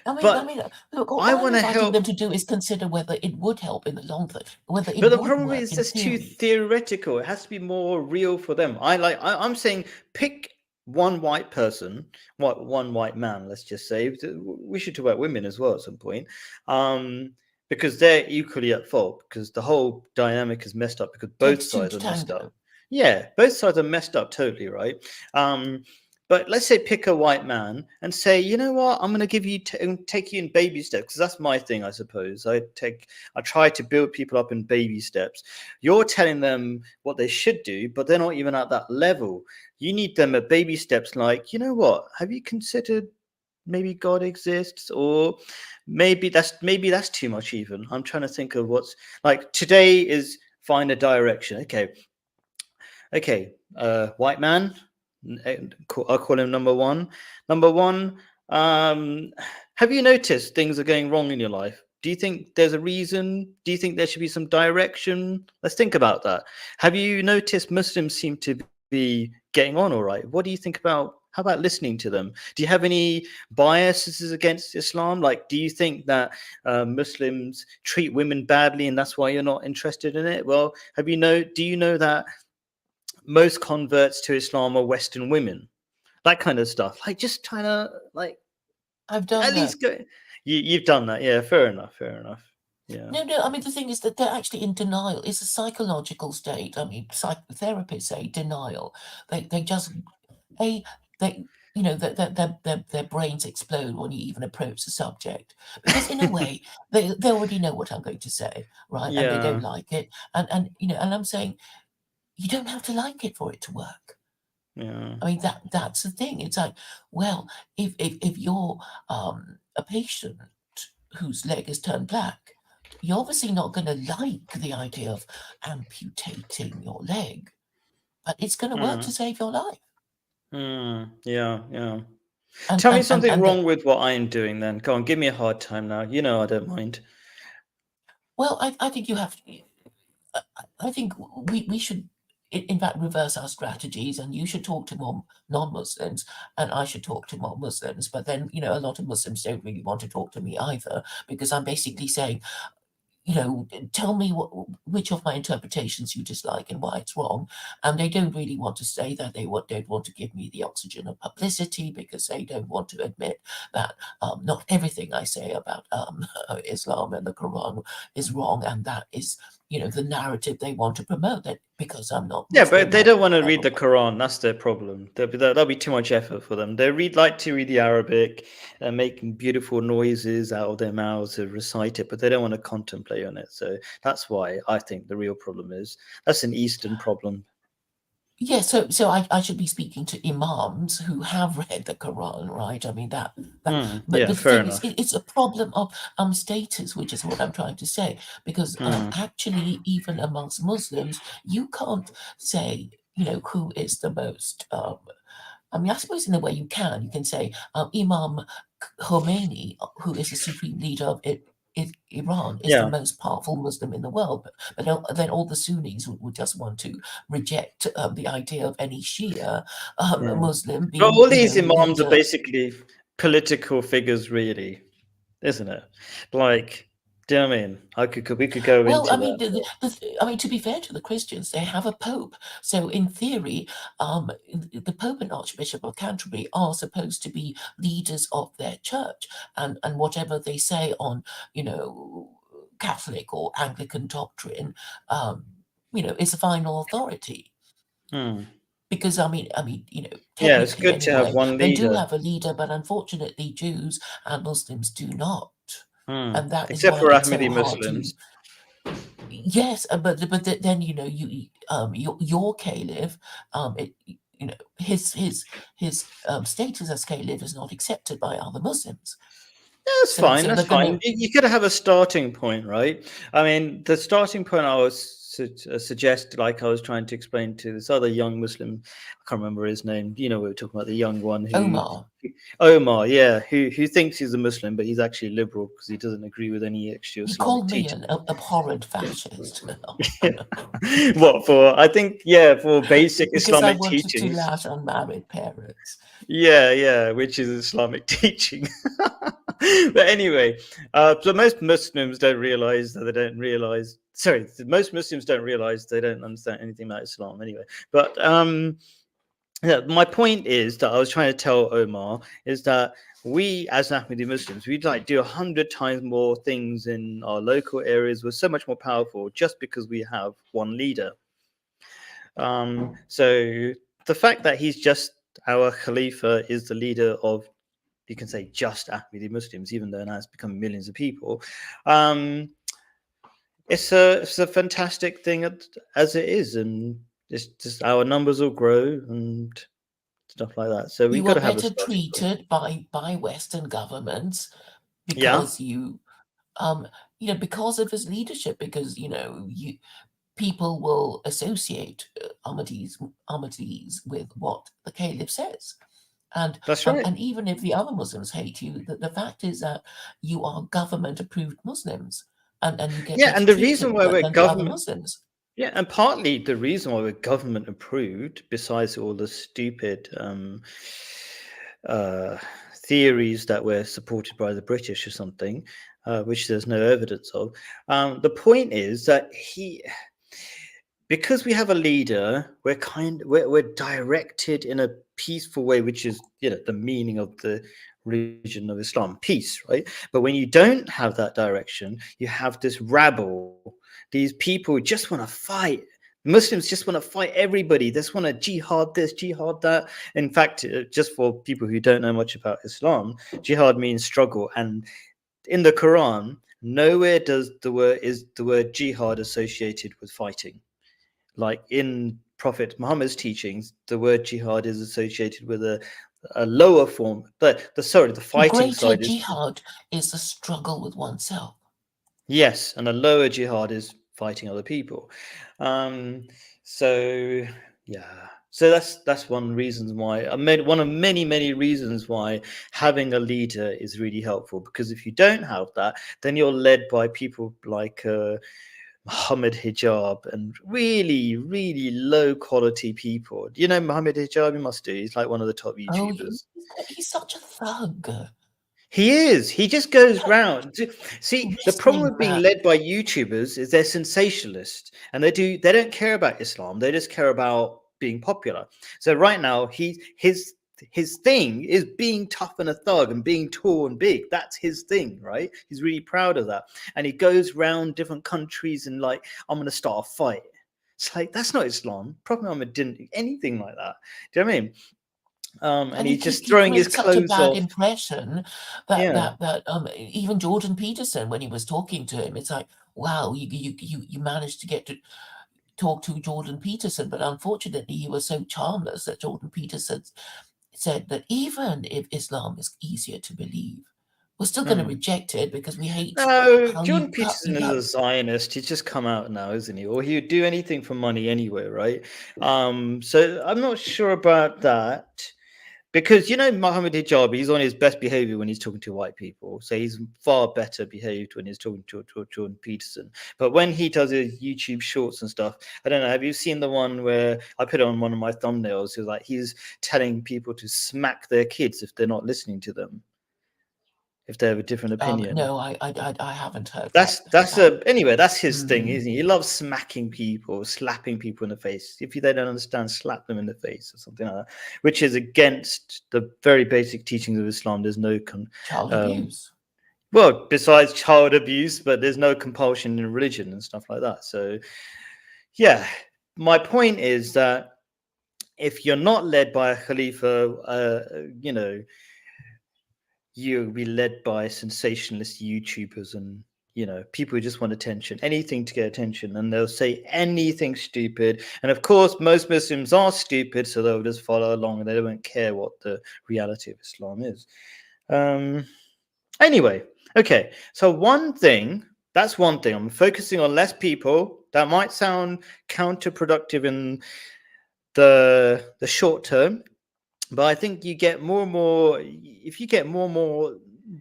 I But mean, look, all I I'm want to inviting them help. to do is consider whether it would help in the long run, whether But it the would problem work is in that's too theory. theoretical. It has to be more real for them. I'm saying pick one white person, one white man. Let's just say we should talk about women as well at some point, um, because they're equally at fault. Because the whole dynamic is messed up. Because both Takes two sides to are messed up. tango. Yeah, both sides are messed up totally, right? Um, but let's say pick a white man and say, you know what, I'm going to give you take you in baby steps because that's my thing, I suppose. I try to build people up in baby steps. You're telling them what they should do, but they're not even at that level. You need them at baby steps, like, you know what? Have you considered maybe God exists, or maybe that's too much. Even I'm trying to think of what's like today is find a direction. Okay, white man. I'll call him number one. Number one, um, have you noticed things are going wrong in your life? Do you think there's a reason? Do you think there should be some direction? Let's think about that. Have you noticed Muslims seem to be getting on all right? What do you think about? How about listening to them? Do you have any biases against Islam? Like, do you think that Muslims treat women badly and that's why you're not interested in it? Well, do you know that most converts to Islam are Western women? That kind of stuff. Like just trying to like I've done at that. least go. You've done that, yeah. Fair enough. Fair enough. Yeah. No, no. I mean, the thing is that they're actually in denial. It's a psychological state. I mean, psychotherapists say denial. They just they they their brains explode when you even approach the subject because in a way they already know what I'm going to say, right? And they don't Yeah. like it, and and I'm saying you don't have to like it for it to work. Yeah. I mean that's the thing. It's like, well, if you're a patient whose leg is turned black, you're obviously not going to like the idea of amputating your leg, but it's going to work to Mm, save your life. yeah. Yeah. And Tell me and and something and the, wrong with what I'm doing then. Go on, give me a hard time now. You know I don't mind. well, I think you have. I think we should, in fact, reverse our strategies, and you should talk to more non-Muslims, and I should talk to more Muslims. But then, a lot of Muslims don't really want to talk to me either, because I'm basically saying, tell me which of my interpretations you dislike and why it's wrong. And they don't really want to say that. Don't want to give me the oxygen of publicity because they don't want to admit that not everything I say about Islam and the Quran is wrong, and that is, the narrative they want to promote. That because I'm not Yeah, but Muslim, they I don't will want to read never. the Quran. That's their problem. That'll be too much effort for them. Like to read the Arabic and make beautiful noises out of their mouths to recite it, but they don't want to contemplate on it. So that's why I think the real problem is that's an Eastern problem. Yeah, so I should be speaking to imams who have read the Quran, right? I mean that but Yeah, the fair thing is enough. it's a problem of status, which is what I'm trying to say. Because Hmm. actually even amongst Muslims, you can't say, who is the most I mean, I suppose in a way you can. You can say Imam Khomeini, who is the supreme leader of Iran, is the Yeah. most powerful Muslim in the world. Then all the Sunnis would just want to reject the idea of any Shia Yeah. Muslim But being, all these imams are leader. basically political figures, really, isn't it? Like, do you know what I mean? We could go Well, into I mean, that. But I mean, to be fair to the Christians, they have a pope. So in theory, the Pope and Archbishop of Canterbury are supposed to be leaders of their church, and whatever they say on, you know, Catholic or Anglican doctrine, um, is the final authority. hmm. Because Yeah, it's technically good to have anyway, one they do leader. have a leader, but unfortunately, Jews and Muslims do not, and that is Except why for it's so Ahmadi hard to. Muslims. Yes, then your caliph, his status as caliph is not accepted by other Muslims. That's So fine. so That's they're fine. gonna. You got to have a starting point, right? I mean, the starting point I was suggest, like I was trying to explain to this other young Muslim, I can't remember his name. You know, we were talking about the young one who, Omar. Omar, yeah, who thinks he's a Muslim, but he's actually liberal because he doesn't agree with any extra He Islamic called me teaching. an abhorrent fascist. What for? I think, yeah, for basic Because I Islamic wanted to teachings. lash unmarried parents. Yeah, yeah, which is Islamic teaching. But anyway, so most Muslims don't realize that they don't realize. Sorry, most Muslims don't realize they don't understand anything about Islam anyway. But yeah, my point is that I was trying to tell Omar is that we, as Ahmadi Muslims, we'd like do 100 times more things in our local areas. We're so much more powerful just because we have one leader. So the fact that he's just our Khalifa is the leader of, you can say, just Ahmadi Muslims, even though now it's become millions of people. It's a fantastic thing as it is, and it's just our numbers will grow and stuff like that. So we've You got are to have a better starting point. treated by Western governments Yeah, because um because of his leadership, because you people will associate Ahmadis with what the Caliph says. that's right. And even if the other Muslims hate you, the fact is that you are government approved Muslims, and you get Yeah, better and the reason treatment why we're than the other government, Muslims. yeah, and partly the reason why we're government approved, besides all the stupid uh, theories that we're supported by the British or something, which there's no evidence of. The point is that because we have a leader, we're directed in a peaceful way, which is the meaning of the religion of Islam, peace, right? But when you don't have that direction, you have this rabble. These people just want to fight. Muslims just want to fight everybody. They just want to jihad this, jihad that. In fact, just for people who don't know much about Islam, jihad means struggle, and in the Quran, nowhere does the word jihad associated with fighting. Like in Prophet Muhammad's teachings, the word jihad is associated with a lower form. But the The fighting greater side is, jihad is the struggle with oneself. yes, and a lower jihad is fighting other people. Um, so yeah, so that's one reason why. One of many reasons why having a leader is really helpful. Because if you don't have that, then you're led by people like Muhammad Hijab and really low quality people. Do you know Muhammad Hijab? You must do. He's like one of the top Oh, YouTubers. he's such a thug. He is. He just goes round. See, the problem Whistling with being rap. led by YouTubers is they're sensationalist and they don't care about Islam. They just care about being popular. So right now, his thing is being tough and a thug and being tall and big. That's his thing, right? He's really proud of that. And he goes round different countries and like, I'm gonna start a fight. It's like that's not Islam. Prophet Muhammad didn't do anything like that. Do you know what I mean? And And he's just he throwing his creates such a clothes bad off. impression Yeah. that even Jordan Peterson, when he was talking to him, it's like, wow, you managed to get to talk to Jordan Peterson, but unfortunately he was so charmless that Jordan Peterson said that even if Islam is easier to believe, we're still going to Hmm. reject it because we hate No, how Jordan Peterson is a you. Zionist. He's just come out now, isn't he? Or he would do anything for money anyway, right? So I'm not sure about that because Mohammed Hijab, he's on his best behavior when he's talking to white people. So he's far better behaved when he's talking to Jordan Peterson. But when he does his YouTube shorts and stuff, I don't know. Have you seen the one where I put it on one of my thumbnails? He's telling people to smack their kids if they're not listening to them, if they have a different opinion. No, I haven't heard That's heard that's that. a anyway. That's his thing, Mm. isn't he? He loves smacking people, slapping people in the face. If they don't understand, slap them in the face or something like that, which is against the very basic teachings of Islam. There's no Child um, abuse. well, besides child abuse, but there's no compulsion in religion and stuff like that. So, yeah, my point is that if you're not led by a Khalifa, you'll be led by sensationalist YouTubers and people who just want attention, anything to get attention, and they'll say anything stupid. And of course, most Muslims are stupid, so they'll just follow along and they don't care what the reality of Islam is. Um, anyway, okay. So one thing. That's one thing. I'm focusing on less people. That might sound counterproductive in the short term, but I think you get more and more. If you get more and more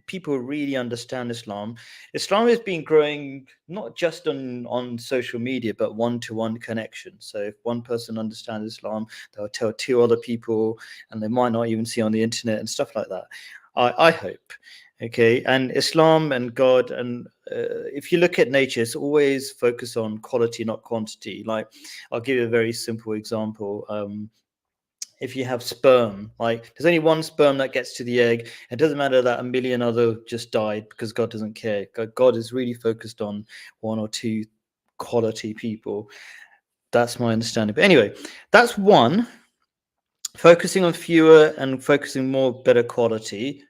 people really understand Islam, Islam has been growing not just on social media, but one-to-one connection. So if one person understands Islam, they'll tell two other people, and they might not even see on the internet and stuff like that. I hope. Okay, and Islam and God, and if you look at nature, it's always focused on quality, not quantity. Like, I'll give you a very simple example. If you have sperm, like there's only one sperm that gets to the egg. It doesn't matter that a million other just died, because God doesn't care. God is really focused on one or two quality people. That's my understanding. But anyway, that's one. Focusing on fewer and focusing more better quality.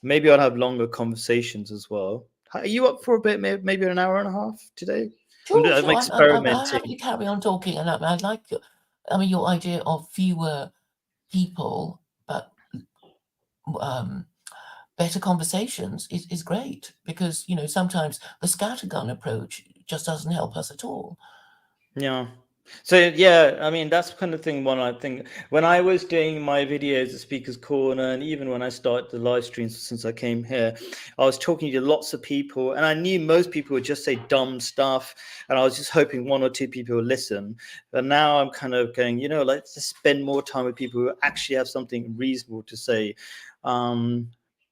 Maybe I'll have longer conversations as well. Are you up for a bit? Maybe an hour and a half today? Sure, I'm sure. I'm happy experimenting. to carry on talking, and I like your, I mean, your idea of fewer people, but um, better conversations is great, because sometimes the scattergun approach just doesn't help us at all. Yeah. So yeah, I mean that's kind of thing. One I think when I was doing my videos at Speaker's Corner, and even when I started the live streams since I came here, I was talking to lots of people, and I knew most people would just say dumb stuff, and I was just hoping one or two people would listen. But now I'm kind of going, let's just spend more time with people who actually have something reasonable to say. Um,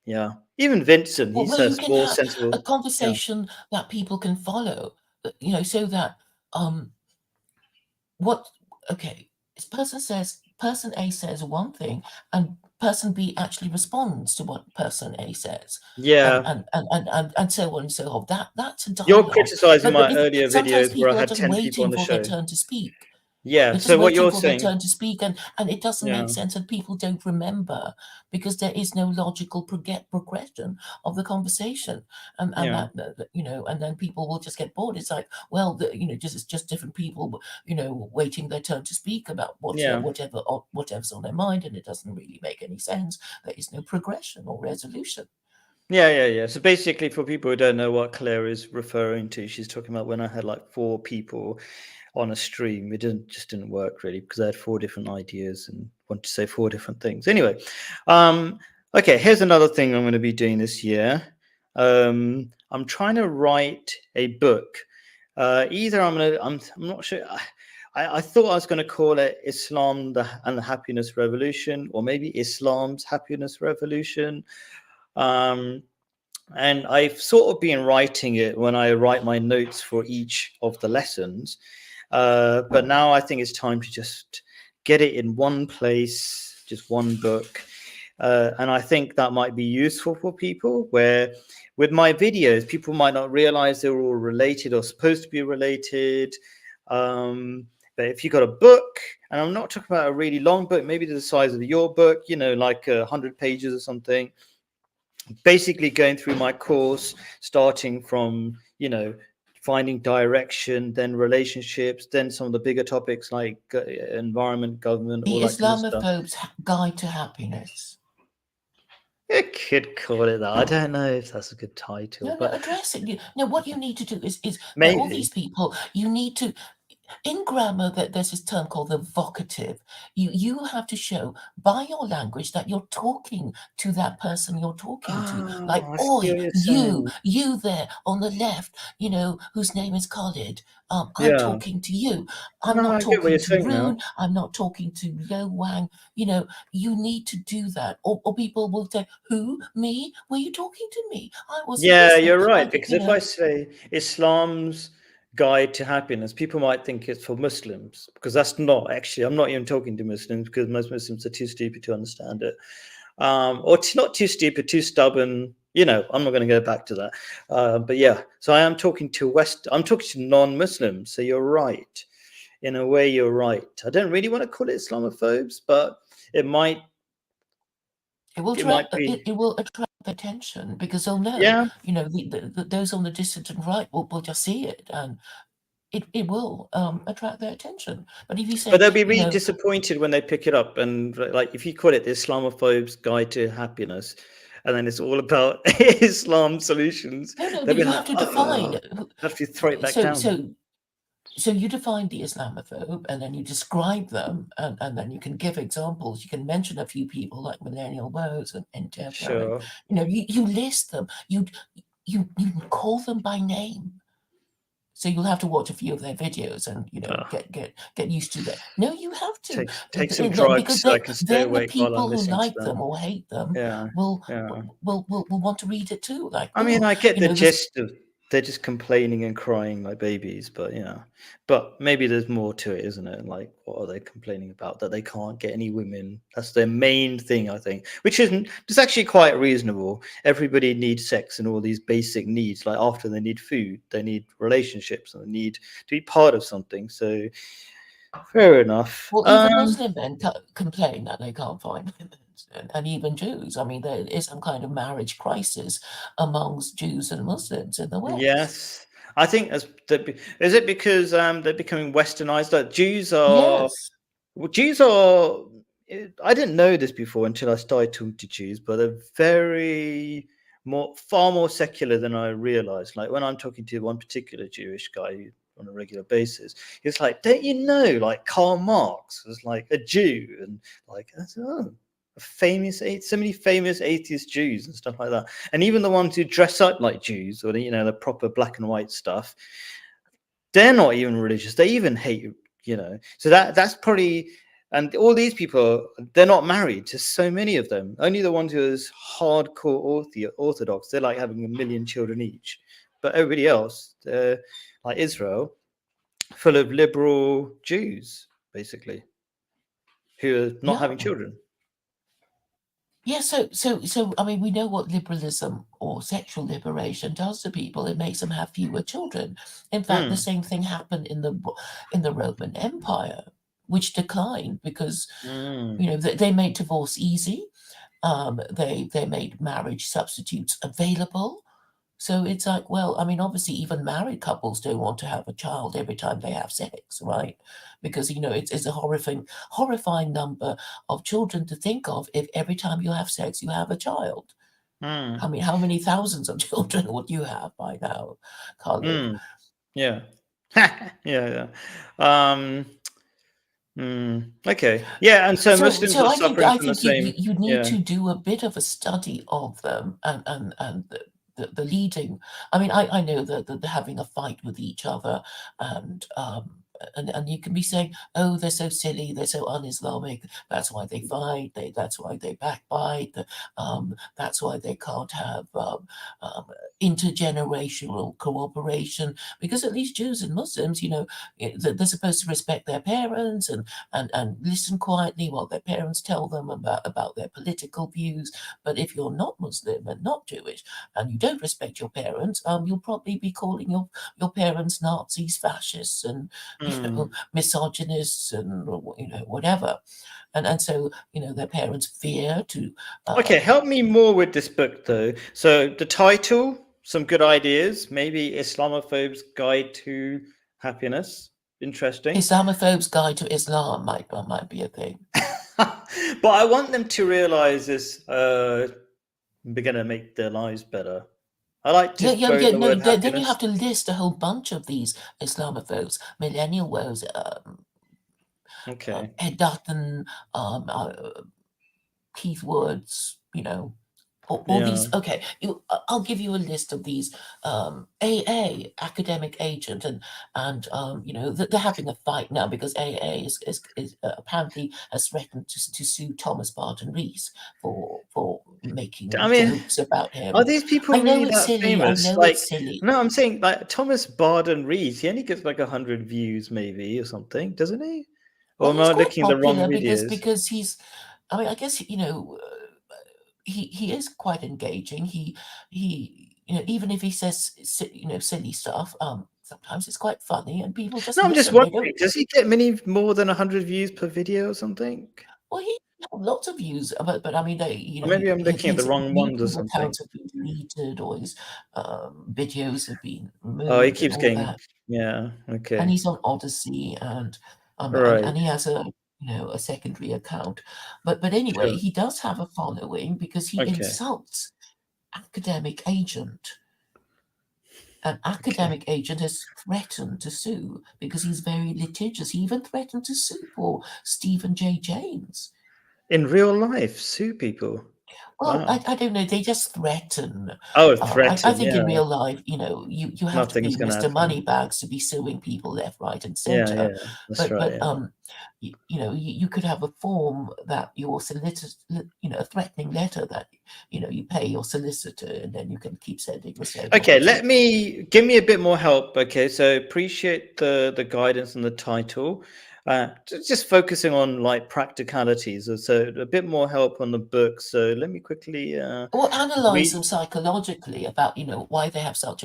yeah, even Vincent, he Well, you says can more have sensible. a Yeah, conversation that people can follow, so that um, what okay, this person A says one thing, and person B actually responds to what person A says, and yeah. so on and so on. That's a You're dialogue. criticizing But my if earlier sometimes videos where I people are had just 10 people on waiting the for their show. turn to speak. Yeah. They're just So what waiting you're for their saying, turn to speak, and it doesn't make yeah, sense, and people don't remember, because there is no logical progression of the conversation, and yeah, and then people will just get bored. It's like, well, it's just different people, waiting their turn to speak about yeah. whatever's on their mind, and it doesn't really make any sense. There is no progression or resolution. Yeah, yeah, yeah. So basically, for people who don't know what Claire is referring to, she's talking about when I had like four people on a stream. It didn't work really, because I had four different ideas and wanted to say four different things. Anyway, um, okay. Here's another thing I'm going to be doing this year. I'm trying to write a book. Either I'm not sure. I thought I was going to call it Islam and the Happiness Revolution, or maybe Islam's Happiness Revolution. Um, and I've sort of been writing it when I write my notes for each of the lessons. But now I think it's time to just get it in one place, just one book. And I think that might be useful for people, where with my videos, people might not realize they're all related or supposed to be related. But if you got a book, and I'm not talking about a really long book, maybe the size of your book, like 100 pages or something, basically going through my course, starting from finding direction, then relationships, then some of the bigger topics like environment, government, all The that kind of stuff. Islamophobes' Guide to Happiness. You could call it that. I don't know if that's a good title, No, no, but address it. No, what you need to do is that all these maybe. people, you need to, in grammar, that there's this term called the vocative. You have to show by your language that you're talking to that person you're talking to. Like, Oh, I see oi, what you're you, saying. you there on the left, whose name is Khalid. I'm Yeah. talking to you. I'm No, not I get what talking you're to saying now. Rune. I'm not talking to Lo Wang. You need to do that. Or people will say, who? Me? Were you talking to me? I wasn't Yeah, listening. you're right. Because if I say Islam's guide to happiness, people might think it's for Muslims, because that's not actually. I'm not even talking to Muslims, because most Muslims are too stupid to understand it, or not too stupid, too stubborn. I'm not going to go back to that. But yeah, so I am talking to West. I'm talking to non-Muslims. So you're right. In a way, you're right. I don't really want to call it Islamophobes, but it might. It will It might attract be. it will attract attention, because they'll know, Yeah. those on the distant and right will just see it, and it will attract their attention. But if you But say, they'll be really disappointed when they pick it up. And like, if you call it the Islamophobes' Guide to Happiness, and then it's all about Islam solutions, No, no, they'll but be you like, have to oh, define. have to throw it back So, down. so, so you define the Islamophobe, and then you describe them, and then you can give examples. You can mention a few people like Millennial Woes and Interpro. Sure. You list them. You call them by name. So you'll have to watch a few of their videos and Oh, get used to that. No, you have to, take some because drugs so I can stay then the awake while I'm people who listening to like them them. or hate them Yeah, will yeah. will want to read it too. Like, I mean, I get the this. gist of they're just complaining and crying like babies, but but maybe there's more to it, isn't it? Like, what are they complaining about? That they can't get any women. That's their main thing, I think, which isn't. It's actually quite reasonable. Everybody needs sex and all these basic needs. Like after they need food, they need relationships, and they need to be part of something. So, fair enough. Well, even Muslim men complain that they can't find women, and even Jews. I mean, there is some kind of marriage crisis amongst Jews and Muslims in the West. Yes, I think is it because they're becoming westernized? Like Jews are. Yes. Well, Jews are. I didn't know this before until I started talking to Jews, but they're far more secular than I realized. Like when I'm talking to one particular Jewish guy on a regular basis, he's like, "Don't you know? Like Karl Marx was like a Jew, and like I said, oh, so many famous atheist Jews and stuff like that, and even the ones who dress up like Jews or the proper black and white stuff." They're not even religious. They even hate. So that's probably. And all these people, they're not married. There's so many of them. Only the ones who are hardcore orthodox, they're like having a million children each. But everybody else, they're like Israel, full of liberal Jews, basically, who are not Yeah. having children. Yeah, I mean, we know what liberalism or sexual liberation does to people. It makes them have fewer children. In fact, the Mm, same thing happened in the Roman Empire, which declined because mm, they made divorce easy. They made marriage substitutes available. So it's like, well, I mean, obviously, even married couples don't want to have a child every time they have sex, right? Because it's a horrifying number of children to think of if every time you have sex you have a child. I mm, mean, how many thousands of children would you have by now, Khalid? mm. Yeah. Yeah, yeah. Um, okay. Yeah, and so Muslims So are I think suffering I from the think you, same. you you need Yeah. to do a bit of a study of them and the leading. I mean, I know that they're having a fight with each other, and and you can be saying, oh, they're so silly, they're so un-Islamic. That's why they fight. That's why they backbite. That's why they can't have um, intergenerational cooperation, because at least Jews and Muslims, they're supposed to respect their parents and listen quietly while their parents tell them about their political views. But if you're not Muslim and not Jewish and you don't respect your parents, you'll probably be calling your parents Nazis, fascists, and Mm. misogynists, and whatever. And so their parents fear to. Okay, Um, help me more with this book though. So the title, some good ideas, maybe Islamophobes Guide to Happiness. Interesting. Islamophobes' Guide to Islam might be a thing. But I want them to realize this we're gonna make their lives better. I like to Yeah, yeah, throw in yeah. the No, word then you happiness. have to list a whole bunch of these Islamophobes, Millennial Woes, Okay. Ed Dutton, Keith Woods, all these. Yeah. Okay, I'll give you a list of these. AA, academic agent, and they're having a fight now because AA is apparently has threatened to sue Thomas Barton Rees for I making mean, jokes about are him. these people I know really it's that silly. I famous? know Like, it's silly. no, I'm saying like Thomas Barden Rees, he only gets like 100 views maybe or something, doesn't he? Or Well, am he's I quite looking at the wrong popular videos? because he's. I mean, I guess he is quite engaging. He even if he says silly stuff, sometimes it's quite funny and people just No, I'm just listen. They don't. wondering, does he get many more than 100 views per video or something? Well, he had lots of views, but I mean, they Or maybe I'm looking at the his wrong ones or YouTube something. accounts have been deleted or his videos have been Oh, he removed and keeps all getting, that. yeah, And okay. he's on Odyssey, and Right. he has a a secondary account. But anyway, Sure. he does have a following because he Okay. insults academic agent. An Okay. academic agent has threatened to sue because he's very litigious. He even threatened to sue poor Stephen J. James. In real life, sue people. Well, Wow. I don't know. They just threaten. Oh, I threaten. think in Yeah. real life, you have to Nothing's be gonna Mr. happen. Moneybags to be suing people left, right, and Yeah. centre. Yeah. That's But right. but Yeah. you could have a form that your solicitor, a threatening letter that you pay your solicitor, and then you can keep sending the same Okay, one let me give me a bit more help. Okay, so appreciate the guidance and the title. Just focusing on like practicalities. So a bit more help on the book. So let me quickly or analyze read. them psychologically about why they have such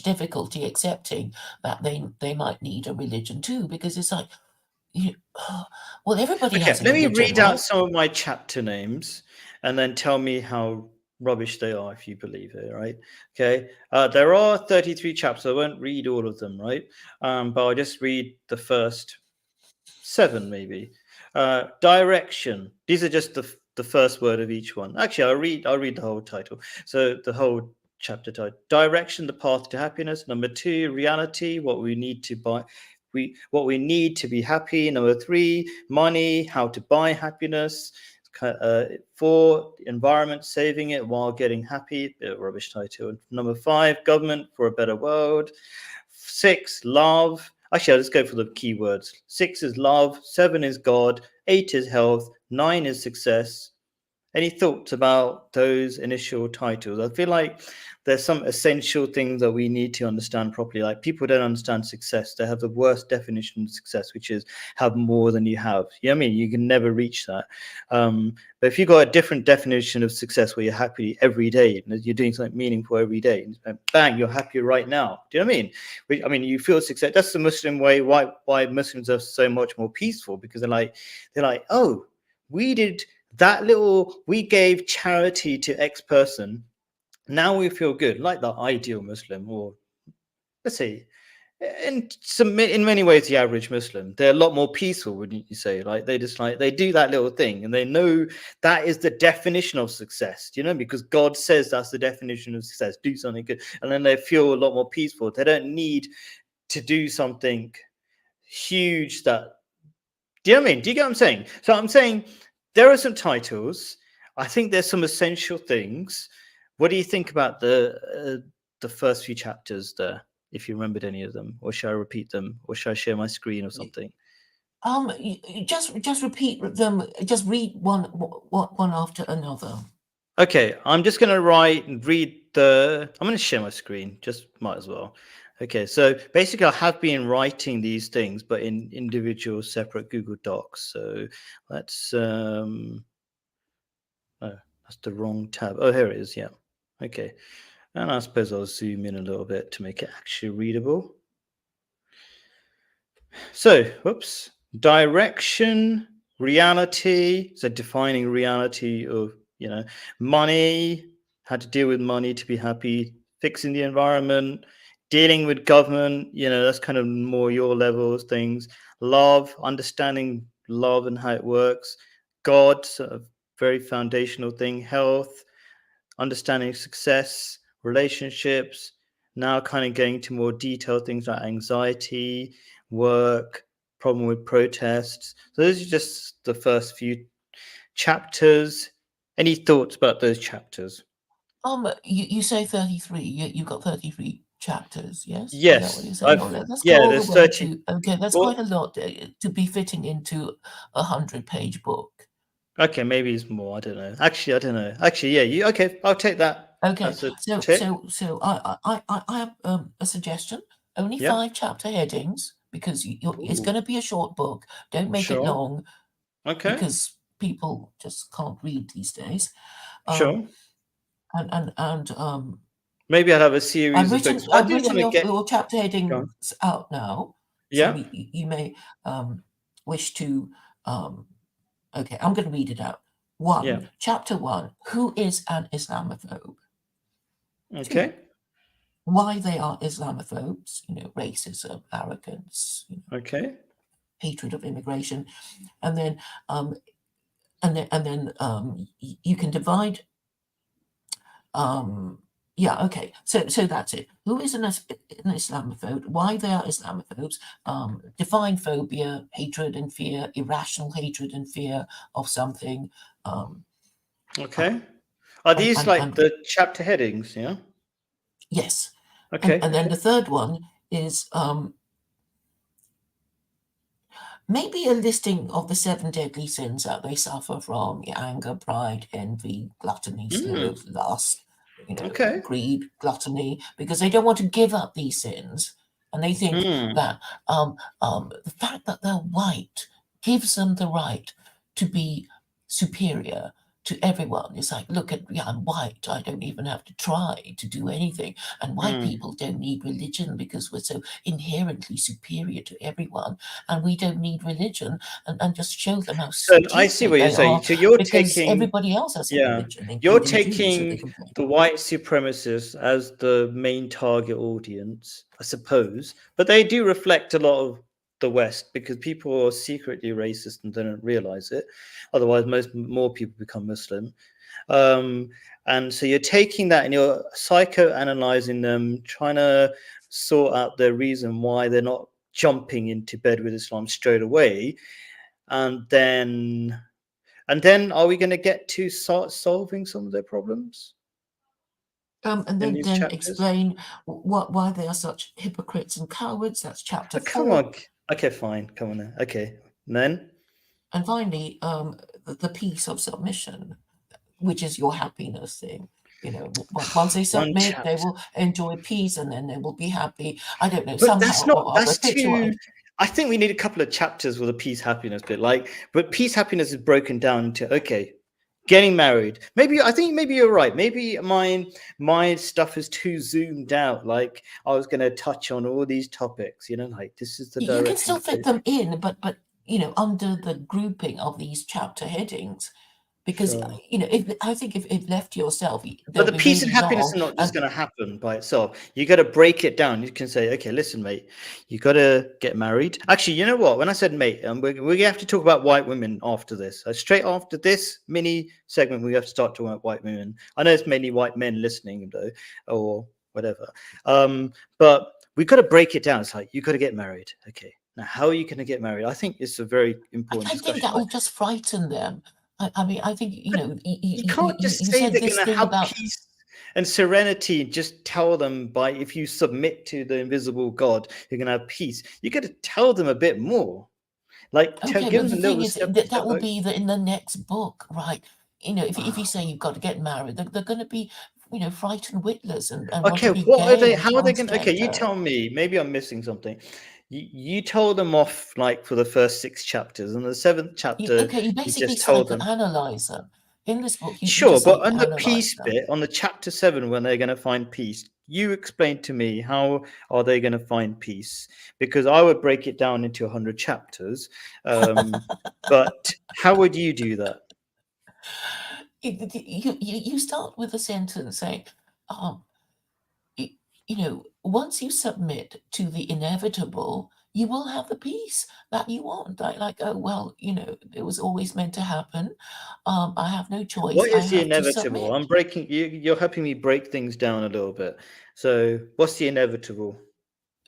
difficulty accepting that they might need a religion too, because it's like you well, everybody Okay, has a let me religion, read out right? some of my chapter names, and then tell me how rubbish they are if you believe it. Right? Okay. There are 33 chapters. I won't read all of them. Right? But I'll just read the first seven maybe. Direction. These are just the first word of each one. Actually, I'll read the whole title. So the whole chapter title. Direction, the path to happiness. Number two, reality, what we need to buy. What we need to be happy. Number three, money, how to buy happiness. Four, environment, saving it while getting happy. Bit of a rubbish title. Number five, government for a better world. Six, love. Actually, let's go for the keywords. Six is love. Seven is God. Eight is health. Nine is success. Any thoughts about those initial titles? I feel like there's some essential things that we need to understand properly. Like people don't understand success. They have the worst definition of success, which is have more than you have. You know what I mean? You can never reach that. But if you've got a different definition of success where you're happy every day and you're doing something meaningful every day, and bang, you're happy right now. Do you know what I mean? I mean, you feel success. That's the Muslim way. Why Muslims are so much more peaceful, because they're like, oh, we did that little, we gave charity to X person. Now we feel good, like the ideal Muslim, or let's say, in many ways, the average Muslim. They're a lot more peaceful, wouldn't you say? Like they do that little thing, and they know that is the definition of success. Do you know? Because God says that's the definition of success. Do something good, and then they feel a lot more peaceful. They don't need to do something huge that, do you know what I mean? Do you get what I'm saying? So I'm saying there are some titles. I think there's some essential things. What do you think about the first few chapters there? If you remembered any of them, or shall I repeat them, or shall I share my screen or something? Just repeat them. Just read one after another. Okay, I'm just going to read the. I'm going to share my screen. Just might as well. Okay, so basically, I have been writing these things, but in individual, separate Google Docs. So let's. Oh, that's the wrong tab. Oh, here it is. Yeah. Okay. And I suppose I'll zoom in a little bit to make it actually readable. So, whoops. Direction, reality. So, defining reality of, money, how to deal with money to be happy, fixing the environment, dealing with government, that's kind of more your levels things. Love, understanding love and how it works. God, sort of very foundational thing. Health, understanding success, relationships, now kind of going to more detailed things like anxiety, work, problem with protests. So those are just the first few chapters. Any thoughts about those chapters? You say 33. You've got 33 chapters. Yes, is that what Yes, you're saying? Oh, let's go yeah, all the there's way 30. to. Okay, that's quite Well, a lot to be fitting into 100-page book. okay, maybe it's more. I don't know. Actually, I don't know. Actually, yeah, okay, I'll take that Okay, as a so tick. so so I have a suggestion. Only Yeah. 5 chapter headings because it's Ooh, going to be a short book. Don't make it sure. long Okay. because people just can't read these days. Um, Sure. and Maybe I'll have a series of books. I I've do want written to get. your chapter Go on. headings out now, so Yeah. you may wish to. Um, okay, I'm going to read it out. Yeah. Chapter 1: Who is an Islamophobe? 2: Okay. Why they are Islamophobes? Racism, arrogance. Okay. hatred of immigration, and then you can divide. Yeah, okay. So that's it. Who is an Islamophobe? Why they are Islamophobes? Define phobia: hatred and fear, irrational hatred and fear of something. Okay. Are these like And the chapter headings? Yeah. yes, Okay. and then the third one is maybe a listing of the 7 deadly sins that they suffer from: anger, pride, envy, gluttony, Mm, sloth, lust, okay. greed, gluttony, because they don't want to give up these sins. And they think Mm, that the fact that they're white gives them the right to be superior to everyone. It's like, look at, yeah, I'm white. I don't even have to try to do anything. And white mm. people don't need religion because we're so inherently superior to everyone. And we don't need religion, and just show them how So I see stupid what you're they saying. are So you're because taking, everybody else has a yeah, religion, you're including Jews, so they taking complain. the white supremacists as the main target audience, I suppose. But they do reflect a lot of the West because people are secretly racist and don't realize it. Otherwise, more people become Muslim. Um, and so you're taking that and you're psychoanalyzing them, trying to sort out the reason why they're not jumping into bed with Islam straight away. And then are we going to get to start solving some of their problems And in then these then chapters? explain why they are such hypocrites and cowards. That's chapter Oh, come 4. on. Okay, fine. Come on then. Okay. And then? And finally, the peace of submission, which is your happiness thing. Once they One submit, they chapter. will enjoy peace, and then they will be happy. I don't know, But somehow that's not, or other. that's Picture too, what? I think we need a couple of chapters with a peace happiness bit. Like, but peace happiness is broken down into, okay, getting married. Maybe I think maybe you're right. Maybe my stuff is too zoomed out. Like I was gonna touch on all these topics, like this is the You can direction still to fit take. them in, but under the grouping of these chapter headings, because Sure. I think if left to yourself, But they'll the be peace and really happiness long. are not just And going to happen by itself. You got to break it down. You can say, okay, listen, mate, you got to get married. Actually, you know what? When I said mate, we're going to have to talk about white women after this. Straight after this mini segment, we have to start talking about white women. I know it's mainly white men listening, though, or whatever. But we've got to break it down. It's like, you got to get married. Okay. Now, how are you going to get married? I think it's a very important I think discussion. that will just frighten them. I mean, I think You can't just you say said they're this going to thing have about. peace and serenity. Just tell them by if you submit to the invisible God, you're going to have peace. You got to tell them a bit more. Like Okay, give but them the a thing little is step. that will be in the next book, right? If you Ah, say you've got to get married, they're going to be frightened witless and want to okay, be what are gay they? and How are they going? Okay, you transgender. tell me. Maybe I'm missing something. You told them off like for the first 6 chapters, and the seventh chapter, You you basically just told them. psychoanalyze them. In this book, you Sure, just but on the psychoanalyze peace them. bit, on the chapter 7, when they're going to find peace, you explain to me how are they going to find peace? Because I would break it down into 100 chapters. But how would you do that? You start with a sentence saying, um, once you submit to the inevitable, you will have the peace that you want. Oh, well, it was always meant to happen. I have no choice. What I is the have to inevitable? I'm submit. breaking you. You're helping me break things down a little bit. So, what's the inevitable?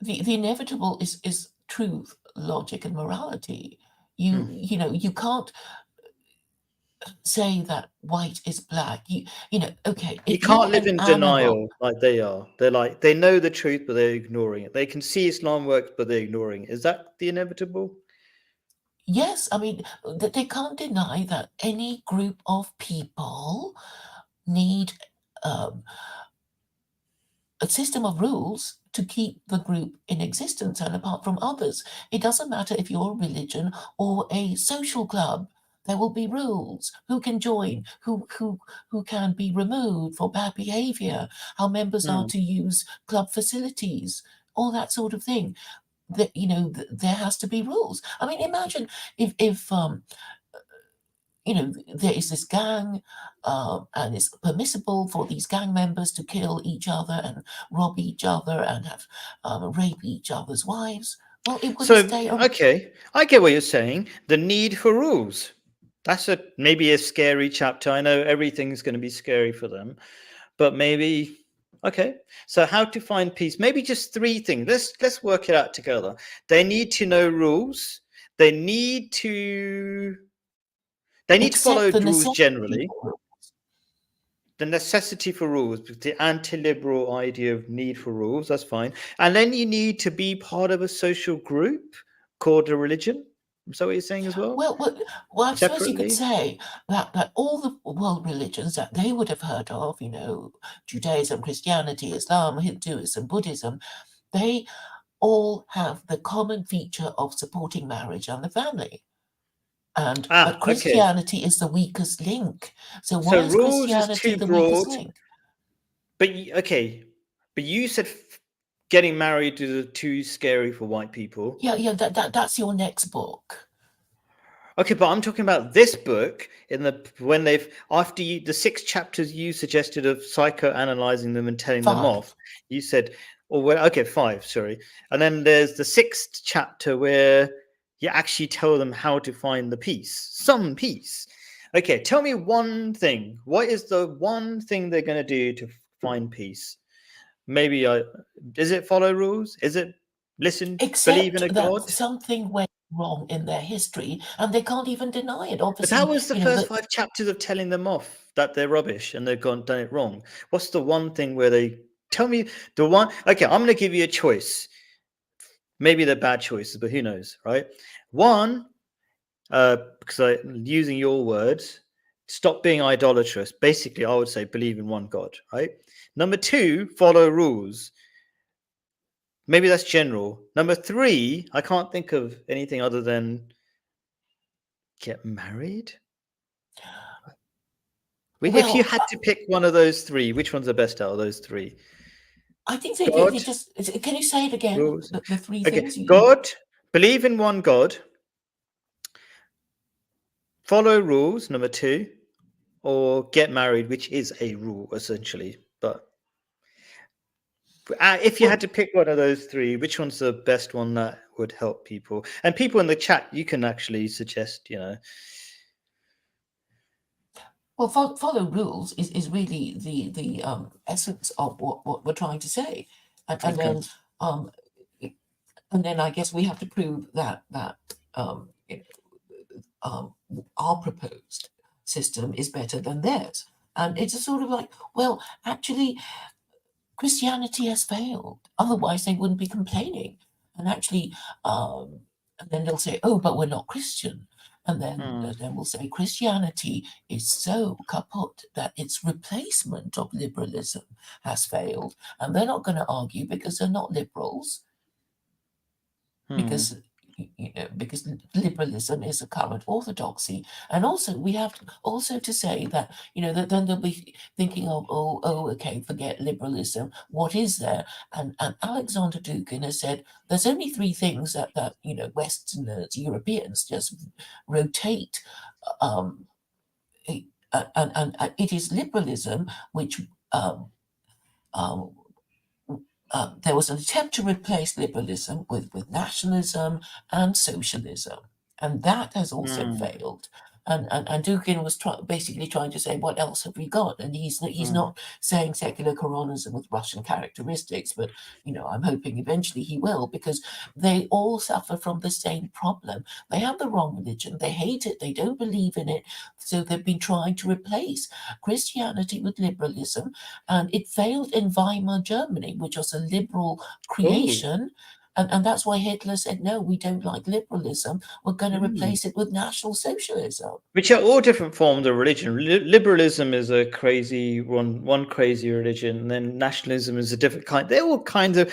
The inevitable is truth, logic, and morality. Hmm. You can't say that white is black. Okay, You if you're can't live an in animal. denial like they are. They're like they know the truth, but they're ignoring it. They can see Islam works, but they're ignoring it. Is that the inevitable? Yes, I mean, they can't deny that any group of people need um, a system of rules to keep the group in existence and apart from others. It doesn't matter if you're a religion or a social club. There will be rules. Who can join? Who can be removed for bad behavior? How members are Hmm. to use club facilities? All that sort of thing. There has to be rules. I mean, imagine if there is this gang, and it's permissible for these gang members to kill each other and rob each other and have rape each other's wives. Well, it wouldn't So, stay on. okay, I get what you're saying. The need for rules. That's a maybe a scary chapter. I know everything's going to be scary for them, but maybe okay. So, how to find peace? Maybe just three things. Let's work it out together. They need to know rules. They need to they need to Accept follow the rules necessity generally. for it. The necessity for rules, the anti-liberal idea of need for rules. That's fine. And then you need to be part of a social group called a religion. Is that what you're saying as well? Well, I suppose you could Separately? say that all the world religions that they would have heard of, Judaism, Christianity, Islam, Hinduism, Buddhism, they all have the common feature of supporting marriage and the family. But Okay. Christianity is the weakest link. So So why is rules is Christianity too the weakest broad, link? but okay. But you said getting married is too scary for white people. Yeah, that's your next book. Okay, but I'm talking about this book in the when they've after you the six chapters you suggested of psychoanalyzing them and telling them off. 5. You said, "Oh, well, okay, five, sorry." And then there's the sixth chapter where you actually tell them how to find the peace, some peace. Okay, tell me one thing. What is the one thing they're going to do to find peace? Maybe I is it follow rules? Is it listen, believe in Except a that god? something went wrong in their history and they can't even deny it. But that Obviously, was the first that five chapters of telling them off that they're rubbish and they've done it wrong. What's the one thing where they tell me the one? Okay, I'm going to give you a choice. Maybe they're bad choices, but who knows, right? One, because using your words, stop being idolatrous. Basically, I would say believe in one God, right? Number two, follow rules. Maybe that's general. Number three, I can't think of anything other than get married. If you well, had to pick one of those three, which one's the best out of those three? I think they God, just. Can you say it again? rules. The three Okay, things you. God, believe in one God, follow rules, number two, or get married, which is a rule essentially. But if you had Well, to pick one of those three, which one's the best one that would help people? And people in the chat, you can actually suggest, follow rules is really the essence of what we're trying to say, and Okay. then um, and then I guess we have to prove that um, our proposed system is better than theirs. And it's a sort of like, well, actually, Christianity has failed. Otherwise, they wouldn't be complaining. And actually, and then they'll say, "Oh, but we're not Christian." And Hmm. then we'll say Christianity is so kaput that its replacement of liberalism has failed. And they're not going to argue because they're not liberals, Hmm. because because liberalism is a current orthodoxy. And also we have also to say that that then they'll be thinking of, oh, okay, forget liberalism, what is there? And Alexander Dugin has said there's only three things that Westerners, Europeans just rotate, um and it is liberalism, which um, there was an attempt to replace liberalism with nationalism and socialism, and that has also Hmm. failed. And Dugin was basically trying to say, what else have we got? And he's Hmm. not saying secular Quranism with Russian characteristics, but I'm hoping eventually he will, because they all suffer from the same problem. They have the wrong religion, they hate it, they don't believe in it, so they've been trying to replace Christianity with liberalism, and it failed in Weimar Germany, which was a liberal Oh. creation. And that's why Hitler said, no, we don't like liberalism. We're going to Hmm. replace it with National Socialism. Which are all different forms of religion. Liberalism is a crazy one crazy religion, and then nationalism is a different kind. They're all kinds of.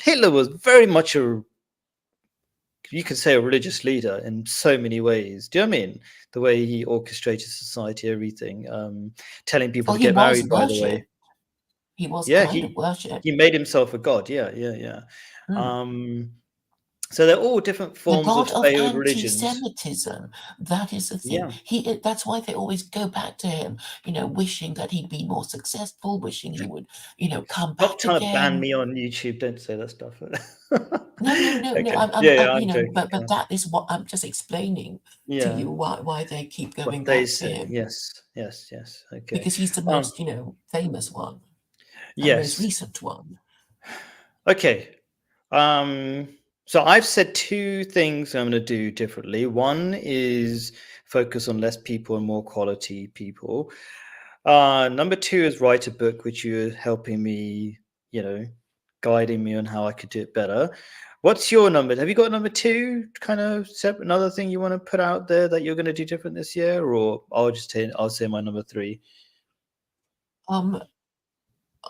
Hitler was very much you could say, a religious leader in so many ways. Do you know what I mean? The way he orchestrated society, everything, telling people Well, to he get was married. By the way, worshipped. He was yeah, kind of he worshipped. he made himself a god. Yeah, yeah, yeah. Mm. Um, so they're all different The forms of god of failed religions. anti-Semitism. That is the thing. Yeah. That's why they always go back to him, wishing that he'd be more successful, wishing he would, come Stop back trying to ban again. me on YouTube. Don't say that stuff. No, no, no, no. Okay. Yeah, yeah, I'm You know, joking. but that is what I'm just explaining to Yeah, you why they keep what going they back to say. him, Yes, yes, yes. Okay. because he's the Um, most, you know, famous one and most yes. recent one. Okay. Um, so I've said two things I'm going to do differently. One is focus on less people and more quality people. Number two is write a book, which you're helping me, guiding me on how I could do it better. What's your number? Have you got number two? Kind of separate, another thing you want to put out there that you're going to do different this year, or I'll say my number three. Um,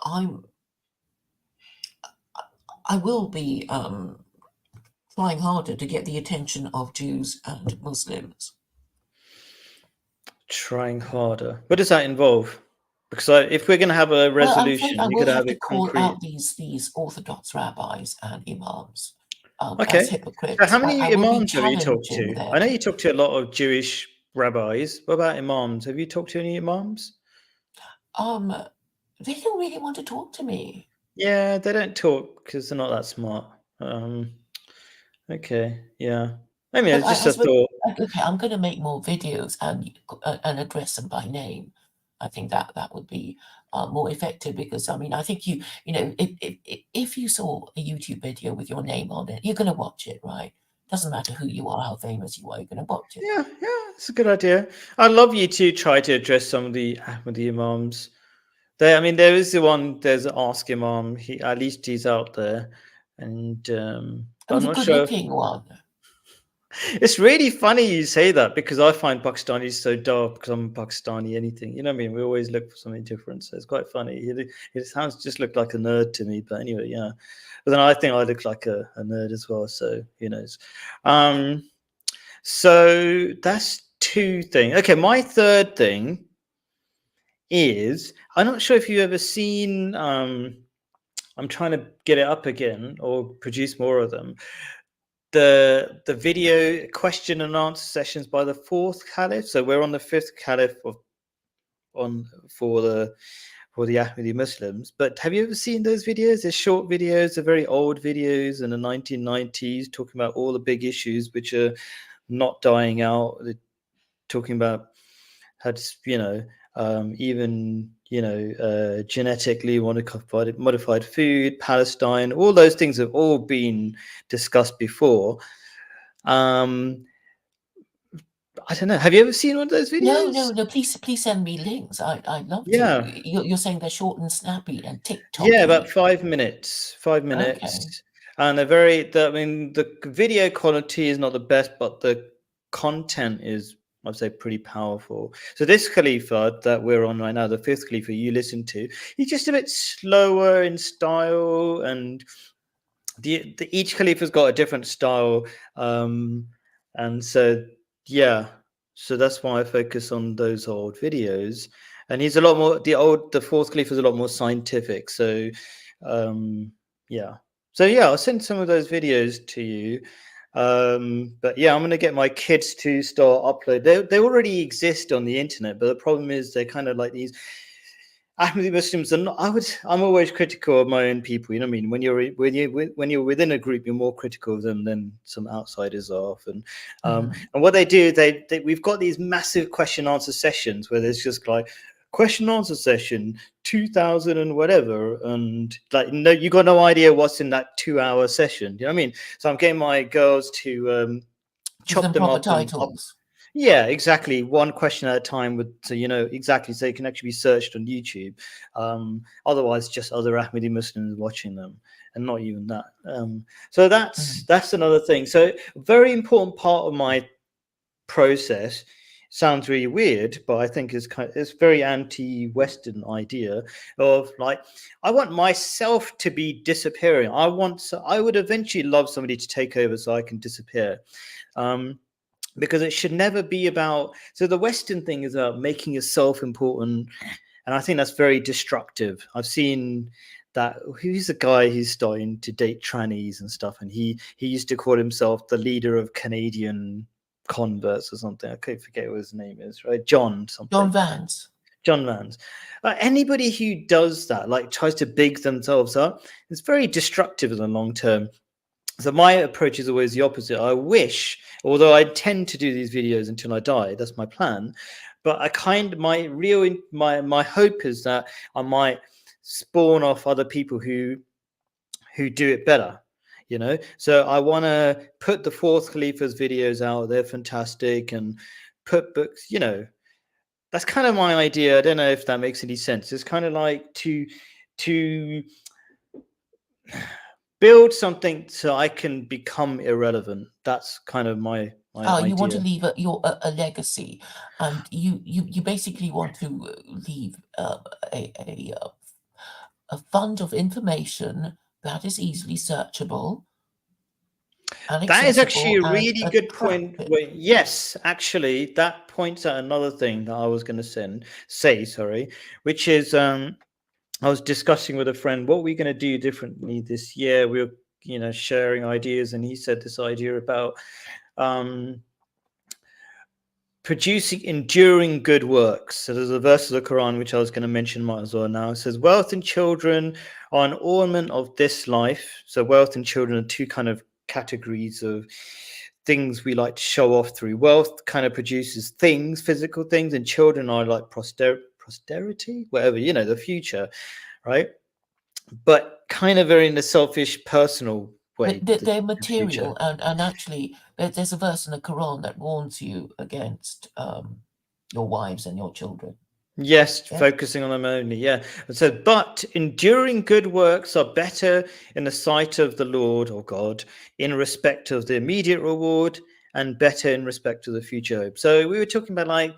I'm I will be trying harder to get the attention of Jews and Muslims. Trying harder. What does that involve? Because if we're going to have a Well, I'm afraid resolution, I we got will to have have to it call concrete. out these Orthodox rabbis and imams as Okay. So hypocrites. how many I will be imams have you talked challenging to? I know them. you talked to a lot of Jewish rabbis. What about imams? Have you talked to any imams? Um, they don't really want to talk to me. Yeah, they don't talk because they're not that smart. Okay, yeah. I mean, But it's just I a suppose, thought. okay, I'm going to make more videos and address them by name. I think that would be more effective, because I mean, I think you know, if you saw a YouTube video with your name on it, you're going to watch it, right? Doesn't matter who you are, how famous you are, you're going to watch it. Yeah, yeah, it's a good idea. I'd love you to try to address some of the Ahmadi imams. I mean, there is the one. There's Ask Imam. He at least he's out there, and but Oh, I'm the not sure. good-looking one. It's really funny you say that because I find Pakistanis so dull because I'm Pakistani. Anything, you know what I mean? We always look for something different, so it's quite funny. It sounds just look like a nerd to me, but anyway, yeah. But then I think I look like a nerd as well, so who knows? Um, so that's two things. Okay, my third thing is I'm not sure if you've ever seen. I'm trying to get it up again or produce more of them. The video question and answer sessions by the fourth caliph. So we're on the fifth caliph on for the Ahmadi Muslims. But have you ever seen those videos? They're short videos, they're very old videos in the 1990s, talking about all the big issues which are not dying out. They're talking about how even genetically modified food, Palestine, all those things have all been discussed before. Um, I don't know. Have you ever seen one of those No, no, videos? no. Please send me links. I'd love to. Yeah, You're saying they're short and snappy and yeah, about TikToky. 5 minutes. 5 minutes, Okay. and I mean, the video quality is not the best, but the content is, I'd say, pretty powerful. So this Khalifa that we're on right now, the fifth Khalifa you listen to, he's just a bit slower in style, and each Khalifa's got a different style, and so yeah, so that's why I focus on those old videos. And he's a lot more the fourth Khalifa is a lot more scientific. So yeah, so yeah, I'll send some of those videos to you. But yeah, I'm gonna get my kids to start upload. They already exist on the internet, but the problem is they're kind of like these Ahmadi Muslims are not. I'm always critical of my own people. You know what I mean? When you're within a group, you're more critical of them than some outsiders are often. Mhm. And what they do, we've got these massive question answer sessions where there's just like question answer session 2000 and whatever, and like no, you got no idea what's in that 2 hour session. You know what I mean? So I'm getting my girls to Give chop them them proper up and titles. yeah, exactly. One question at a time with so you know exactly so it can actually be searched on YouTube. Otherwise, just other Ahmadi Muslims watching them, and not even that. So Mhm. that's another thing. So very important part of my process sounds really weird, but I think it's very anti-Western idea of like I want myself to be disappearing. I would eventually love somebody to take over so I can disappear. Um, because it should never be about so the Western thing is about making yourself important, and I think that's very destructive. I've seen that who's a guy who's starting to date trannies and stuff, and he used to call himself the leader of Canadian converts or something. I can't forget what his name is, right? John John something. Vance. John Mans. Anybody who does that, like tries to big themselves up, it's very destructive in the long term. So my approach is always the opposite. I wish, although I tend to do these videos until I die, that's my plan. But my hope is that I might spawn off other people who do it better. So I want to put the fourth Khalifa's videos out. They're fantastic, and put books. That's kind of my idea. I don't know if that makes any sense. It's kind of like to build something so I can become irrelevant. That's kind of my You want to idea. leave a legacy, and you basically want to leave a fund of information that is easily searchable and That is actually accessible a and really good point. attractive. Yes, actually, that points out another thing that I was going to say, sorry, which is I was discussing with a friend what we're going to do differently this year. We were, sharing ideas, and he said this idea about um, producing enduring good works. So there's a verse of the Quran which I was going to mention, might as well now. It says, "Wealth and children are an ornament of this life." So wealth and children are two kind of categories of things we like to show off through. Wealth kind of produces things, physical things, and children are like posterity, whatever, the future, right? But kind of very in a selfish, personal way, But the they're future. material, and actually, there's a verse in the Quran that warns you against your wives and your children. Yes, Yeah. focusing on them only. Yeah. It says, but enduring good works are better in the sight of the Lord or God in respect of the immediate reward and better in respect of the future hope. So we were talking about like,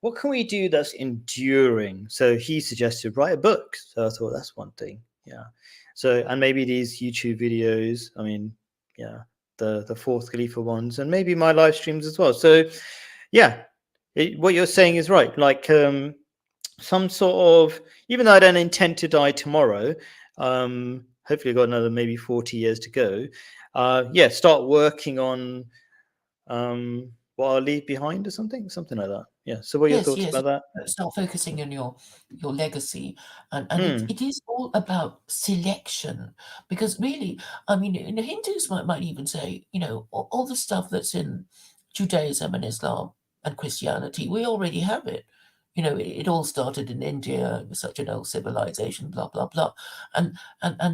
what can we do that's enduring? So he suggested write a book. So I thought that's one thing. Yeah. So, and maybe these YouTube videos, I mean, yeah, the fourth Khalifa ones, and maybe my live streams as well. So yeah, what you're saying is right. Like, some sort of, even though I don't intend to die tomorrow, hopefully I've got another maybe 40 years to go. Yeah, start working on what I'll leave behind or something like that. Yeah. So what are your Yes, thoughts yes. about that? Start focusing on your legacy, and Hmm. it is all about selection, because really, I mean, the Hindus might even say, all the stuff that's in Judaism and Islam and Christianity, we already have it. It all started in India. It was such an old civilization, blah blah blah, and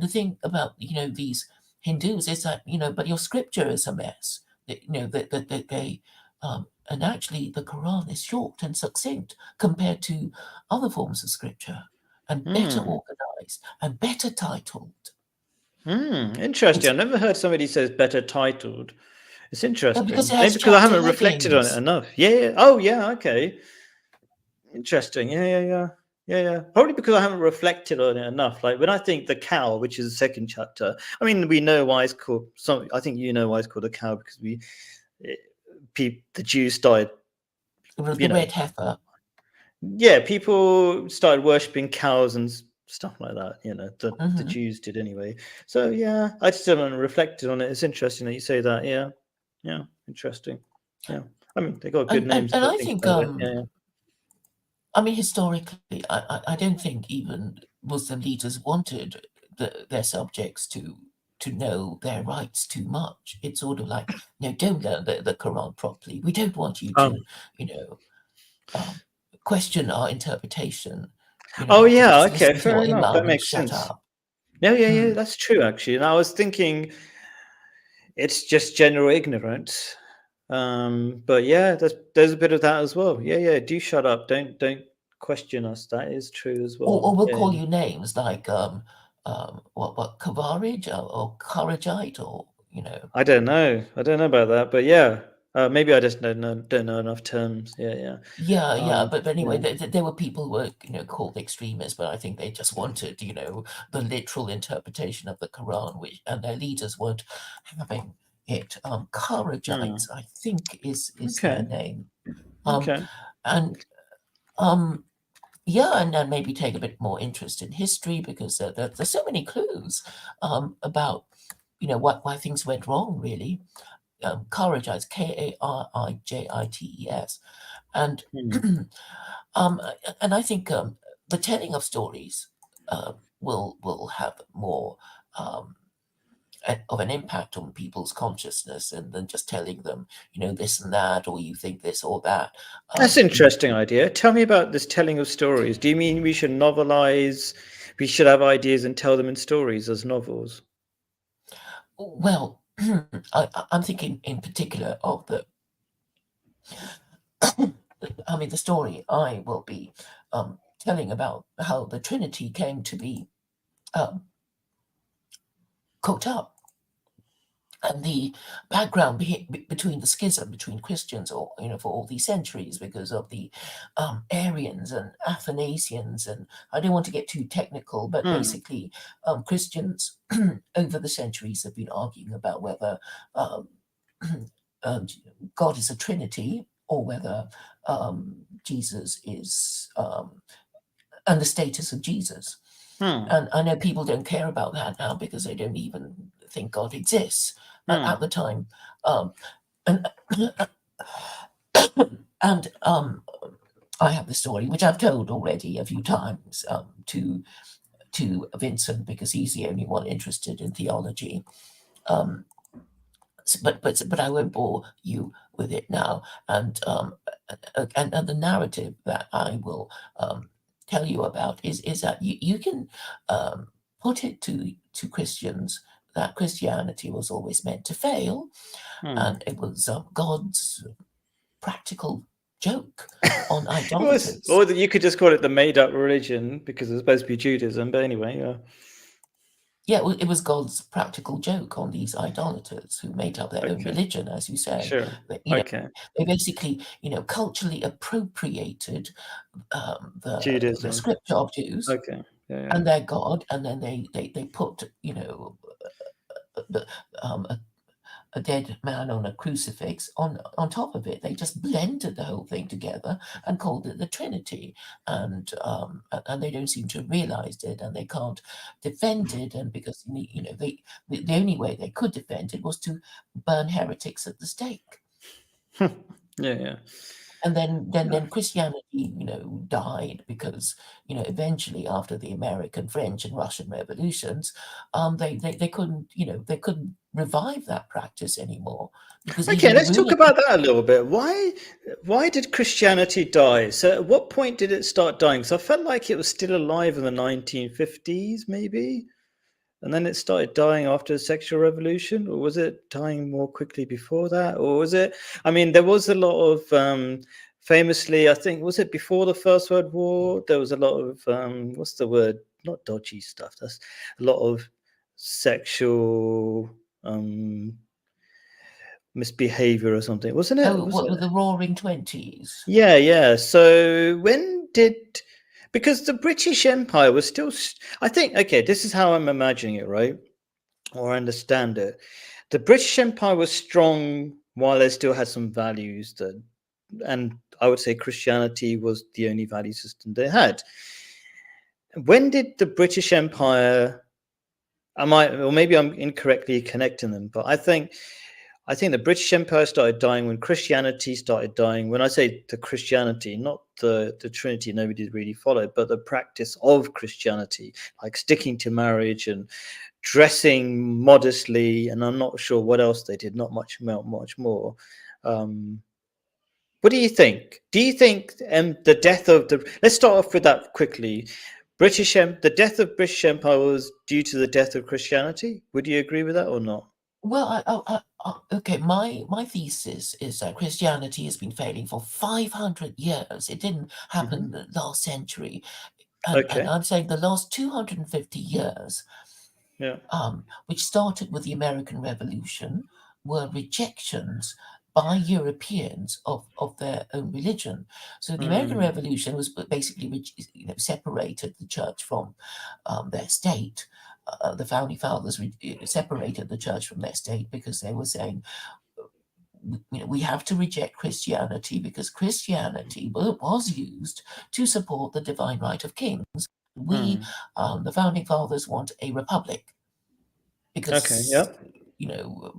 the thing about these Hindus is that but your scripture is a mess. That they and actually, the Quran is short and succinct compared to other forms of scripture, and better Hmm. organized and better titled. Hmm. Interesting. It's I've never heard somebody says better titled. It's because interesting. it Maybe has because I chapter haven't reflected on it headings. enough. Yeah. Yeah. Oh, yeah. Okay. Interesting. Yeah, yeah, yeah. Yeah, yeah. Probably because I haven't reflected on it enough. Like when I think the cow, which is the second chapter, I mean, we know why it's called. I think you know why it's called a cow because it, the Jews started, you The know, red heifer. yeah, people started worshiping cows and stuff like that. The Hmm. Jews did anyway. So yeah, I still haven't reflected on it. It's interesting that you say that. Yeah, yeah, interesting. Yeah, I mean, they got good And names. and If I I think think about it. Yeah, I mean historically, I don't think even Muslim leaders wanted their subjects to know their rights too much. It's sort of like, no, don't learn the Quran properly. We don't want you yeah. to, you know, um, question our interpretation. Oh yeah, Just okay, listen to fair your enough. That imam and makes shut sense. up. Yeah, yeah, yeah. Mm. That's true, actually. And I was thinking it's just general ignorance. But yeah, there's a bit of that as well. Yeah, yeah. Do shut up. Don't question us. That is true as Or well. we'll Yeah, call yeah. you names like what Kavarij or Kharajite or I don't know about that, but yeah. Maybe I just don't know enough terms. Yeah, yeah. Yeah, but anyway, Yeah. there were people who were, called extremists, but I think they just wanted, the literal interpretation of the Quran, which and their leaders weren't having it. Hmm. Kharijites, I think, is their Okay. name. Um, Okay. and um, yeah, and then maybe take a bit more interest in history because there's so many clues about, why things went wrong, really. Kharijites, Karijites, and Hmm. Um, and I think the telling of stories will have more um, of an impact on people's consciousness, and than just telling them, this and that, or you think this or that. That's an interesting idea. Tell me about this telling of stories. Do you mean we should novelize? We should have ideas and tell them in stories as novels? Well, I'm thinking in particular of the story I will be telling about how the Trinity came to be cooked up, and the background between the schism between Christians, or for all these centuries, because of the Arians and Athanasians, and I don't want to get too technical, but basically Christians over the centuries have been arguing about whether God is a Trinity, or whether Jesus is and the status of Jesus. And I know people don't care about that now because they don't even think God exists. At the time, and I have the story, which I've told already a few times to Vincent, because he's the only one interested in theology. But I won't bore you with it now. And the narrative that I will tell you about is that you can put it to Christians that Christianity was always meant to fail, and it was God's practical joke on idolaters. Or you could just call it the made-up religion because it's supposed to be Judaism. But anyway, yeah. Yeah, it was God's practical joke on these idolaters who made up their own religion, as you say. Sure. They basically, culturally appropriated the Judaism. scripture of Jews and their God, and then they put, a dead man on a crucifix on top of it. They just blended the whole thing together and called it the Trinity, and they don't seem to have realized it, and they can't defend it, and because the only way they could defend it was to burn heretics at the stake. Yeah. And then Christianity, died because, eventually after the American, French, and Russian revolutions, they couldn't revive that practice anymore. Because let's talk about that a little bit. Why did Christianity die? So at what point did it start dying? So I felt like it was still alive in the 1950s, maybe. And then it started dying after the sexual revolution, or was it dying more quickly before that? Or was it, there was a lot of, famously, I think, was it before the First World War? There was a lot of, what's the word? Not dodgy stuff. That's a lot of sexual misbehavior or something, wasn't it? With the Roaring '20s? Yeah. So because the British Empire was still, I think, this is how I'm imagining it, right? Or understand it. The British Empire was strong while they still had some values and I would say Christianity was the only value system they had. When did the British Empire, or maybe I'm incorrectly connecting them, but I think the British Empire started dying when Christianity started dying. When I say the Christianity, not the Trinity, nobody really followed, but the practice of Christianity, like sticking to marriage and dressing modestly, and I'm not sure what else they did, not much more. What do you think? Do you think the death of let's start off with that quickly. The death of British Empire was due to the death of Christianity? Would you agree with that or not? Well, okay. My thesis is that Christianity has been failing for 500 years. It didn't happen last century, and I'm saying the last 250 years, which started with the American Revolution, were rejections by Europeans of their own religion. So the American Revolution was basically separated the church from their state. The founding fathers separated the church from their state because they were saying, we have to reject Christianity because Christianity was used to support the divine right of kings. We, the founding fathers, want a republic because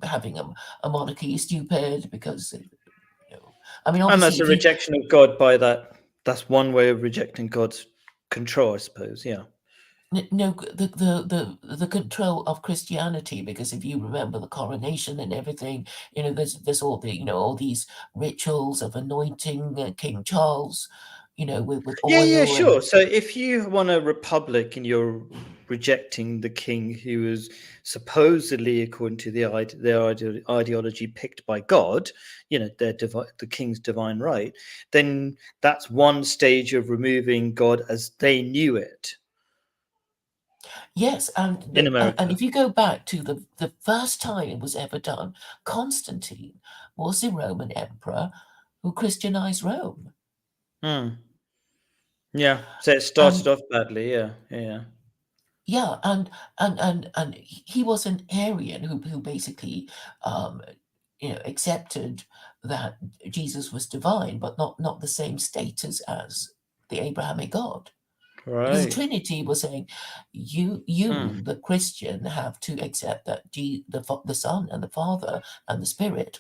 having a monarchy is stupid because obviously, and that's a rejection of God by that. That's one way of rejecting God's control, I suppose. Yeah. No, the control of Christianity, because if you remember the coronation and everything, there's all all these rituals of anointing King Charles, with Yeah, oil and sure. So if you want a republic and you're rejecting the king who was supposedly, according to their ideology, picked by God, the king's divine right, then that's one stage of removing God as they knew it yes, in and America. if you go back to the first time it was ever done, Constantine was the Roman emperor who Christianized Rome, Hmm. Yeah. So it started and off badly. Yeah. Yeah. yeah, and he was an Arian who basically um, accepted that Jesus was divine, but not the same status as the Abrahamic God. Because the Right. Trinity was saying, Hmm. the Christian, have to accept that the Son and the Father and the Spirit,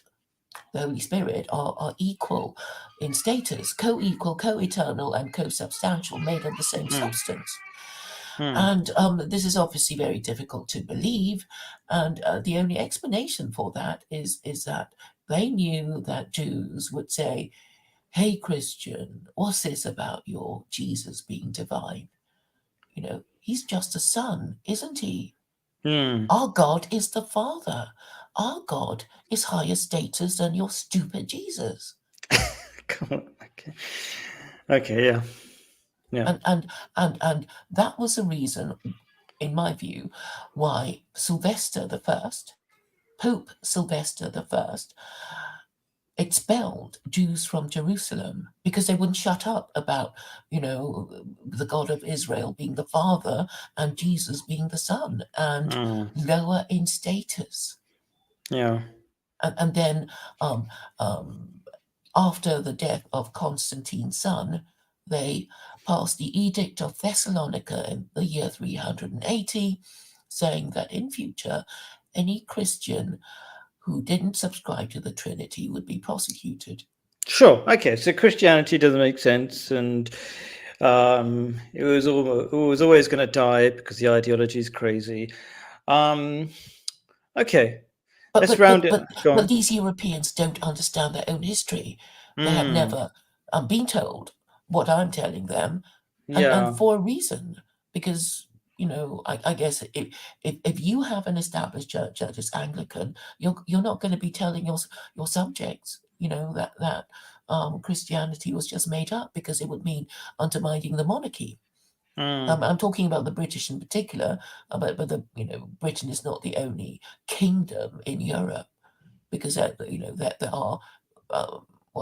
the Holy Spirit, are equal in status, co-equal, co-eternal, and co-substantial, made of the same Hmm. substance. Hmm. And this is obviously very difficult to believe. And the only explanation for that is that they knew that Jews would say, "Hey, Christian, what's this about your Jesus being divine? He's just a son, isn't he? Hmm. Our God is the Father. Our God is higher status than your stupid Jesus." Come on. Okay. Okay. Yeah. Yeah. And that was the reason, in my view, why Pope Sylvester the First, expelled Jews from Jerusalem because they wouldn't shut up about, the God of Israel being the Father and Jesus being the Son and Hmm. lower in status. Yeah. And then um, um, after the death of Constantine's son, they passed the Edict of Thessalonica in the year 380, saying that in future, any Christian who didn't subscribe to the Trinity would be prosecuted. Sure. Okay. So Christianity doesn't make sense, and it was always going to die because the ideology is crazy. Um, okay. But Let's but round but it. but Go but on. these Europeans don't understand their own history. They have Hmm. never been told what I'm telling them, and Yeah. for a reason. Because I guess if you have an established church that is Anglican, you're not going to be telling your subjects, that Christianity was just made up, because it would mean undermining the monarchy. Hmm. I'm talking about the British in particular, but Britain is not the only kingdom in Europe, because that there are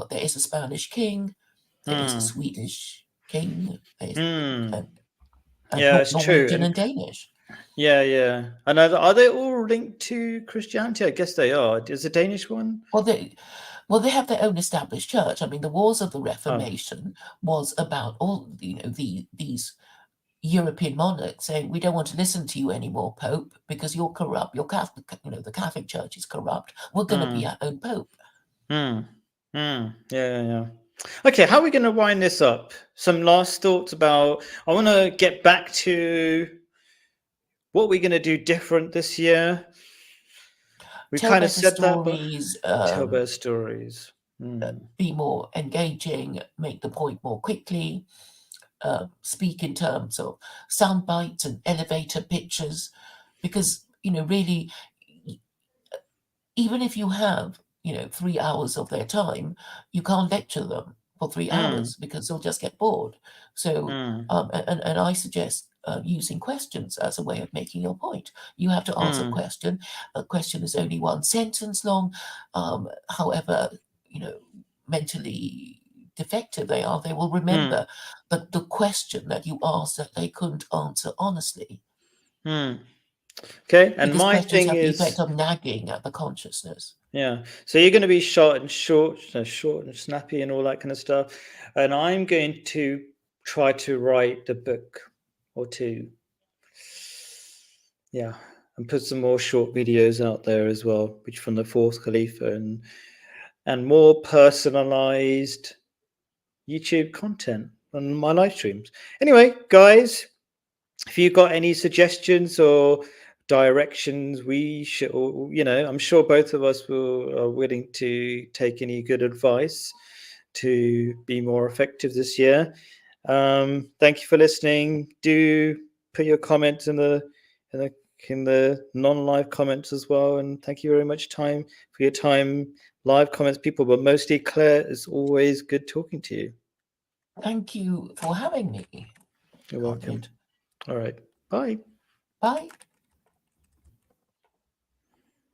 there is a Spanish king, there is a Hmm. Swedish king, Hmm. and Yeah, it's true. Norwegian And and Danish. yeah, yeah. And are they all linked to Christianity? I guess they are. Is the Danish one? Well, they have their own established church. I mean, the Wars of the Oh. Reformation was about all these European monarchs saying, "We don't want to listen to you anymore, Pope, because you're corrupt. You're Catholic. The Catholic Church is corrupt. We're going to be Hmm. our own Pope." Hmm. Hmm. Yeah, yeah, yeah. Okay, how are we going to wind this up? Some last thoughts about. I want to get back to what we're going to do different this year. We Tell kind of better said that, but stories. tell better stories. Hmm. Be more engaging. Make the point more quickly. Speak in terms of sound bites and elevator pitches, because really, even if you have 3 hours of their time, you can't lecture them for three Hmm. hours because they'll just get bored. So Hmm. and I suggest using questions as a way of making your point. You have to ask a Hmm. question. A question is only one sentence long. However, you know mentally defective they are, they will Hmm. remember the question that you asked that they couldn't answer honestly, Hmm. Okay, and because my questions thing have the effect is, of nagging at the consciousness. yeah. So you're going to be short and snappy, and all that kind of stuff. And I'm going to try to write a book or two. Yeah, and put some more short videos out there as well, which from the fourth Khalifa, and more personalized YouTube content on my live streams. Anyway, guys, if you got any suggestions or directions, we should, I'm sure both of us are willing to take any good advice to be more effective this year. Thank you for listening. Do put your comments in the in the in the non-live comments as well, and thank you very much for your time, live comments, people, but mostly Claire. It's always good talking to you. Thank you for having me. You're welcome. All right, bye. Bye.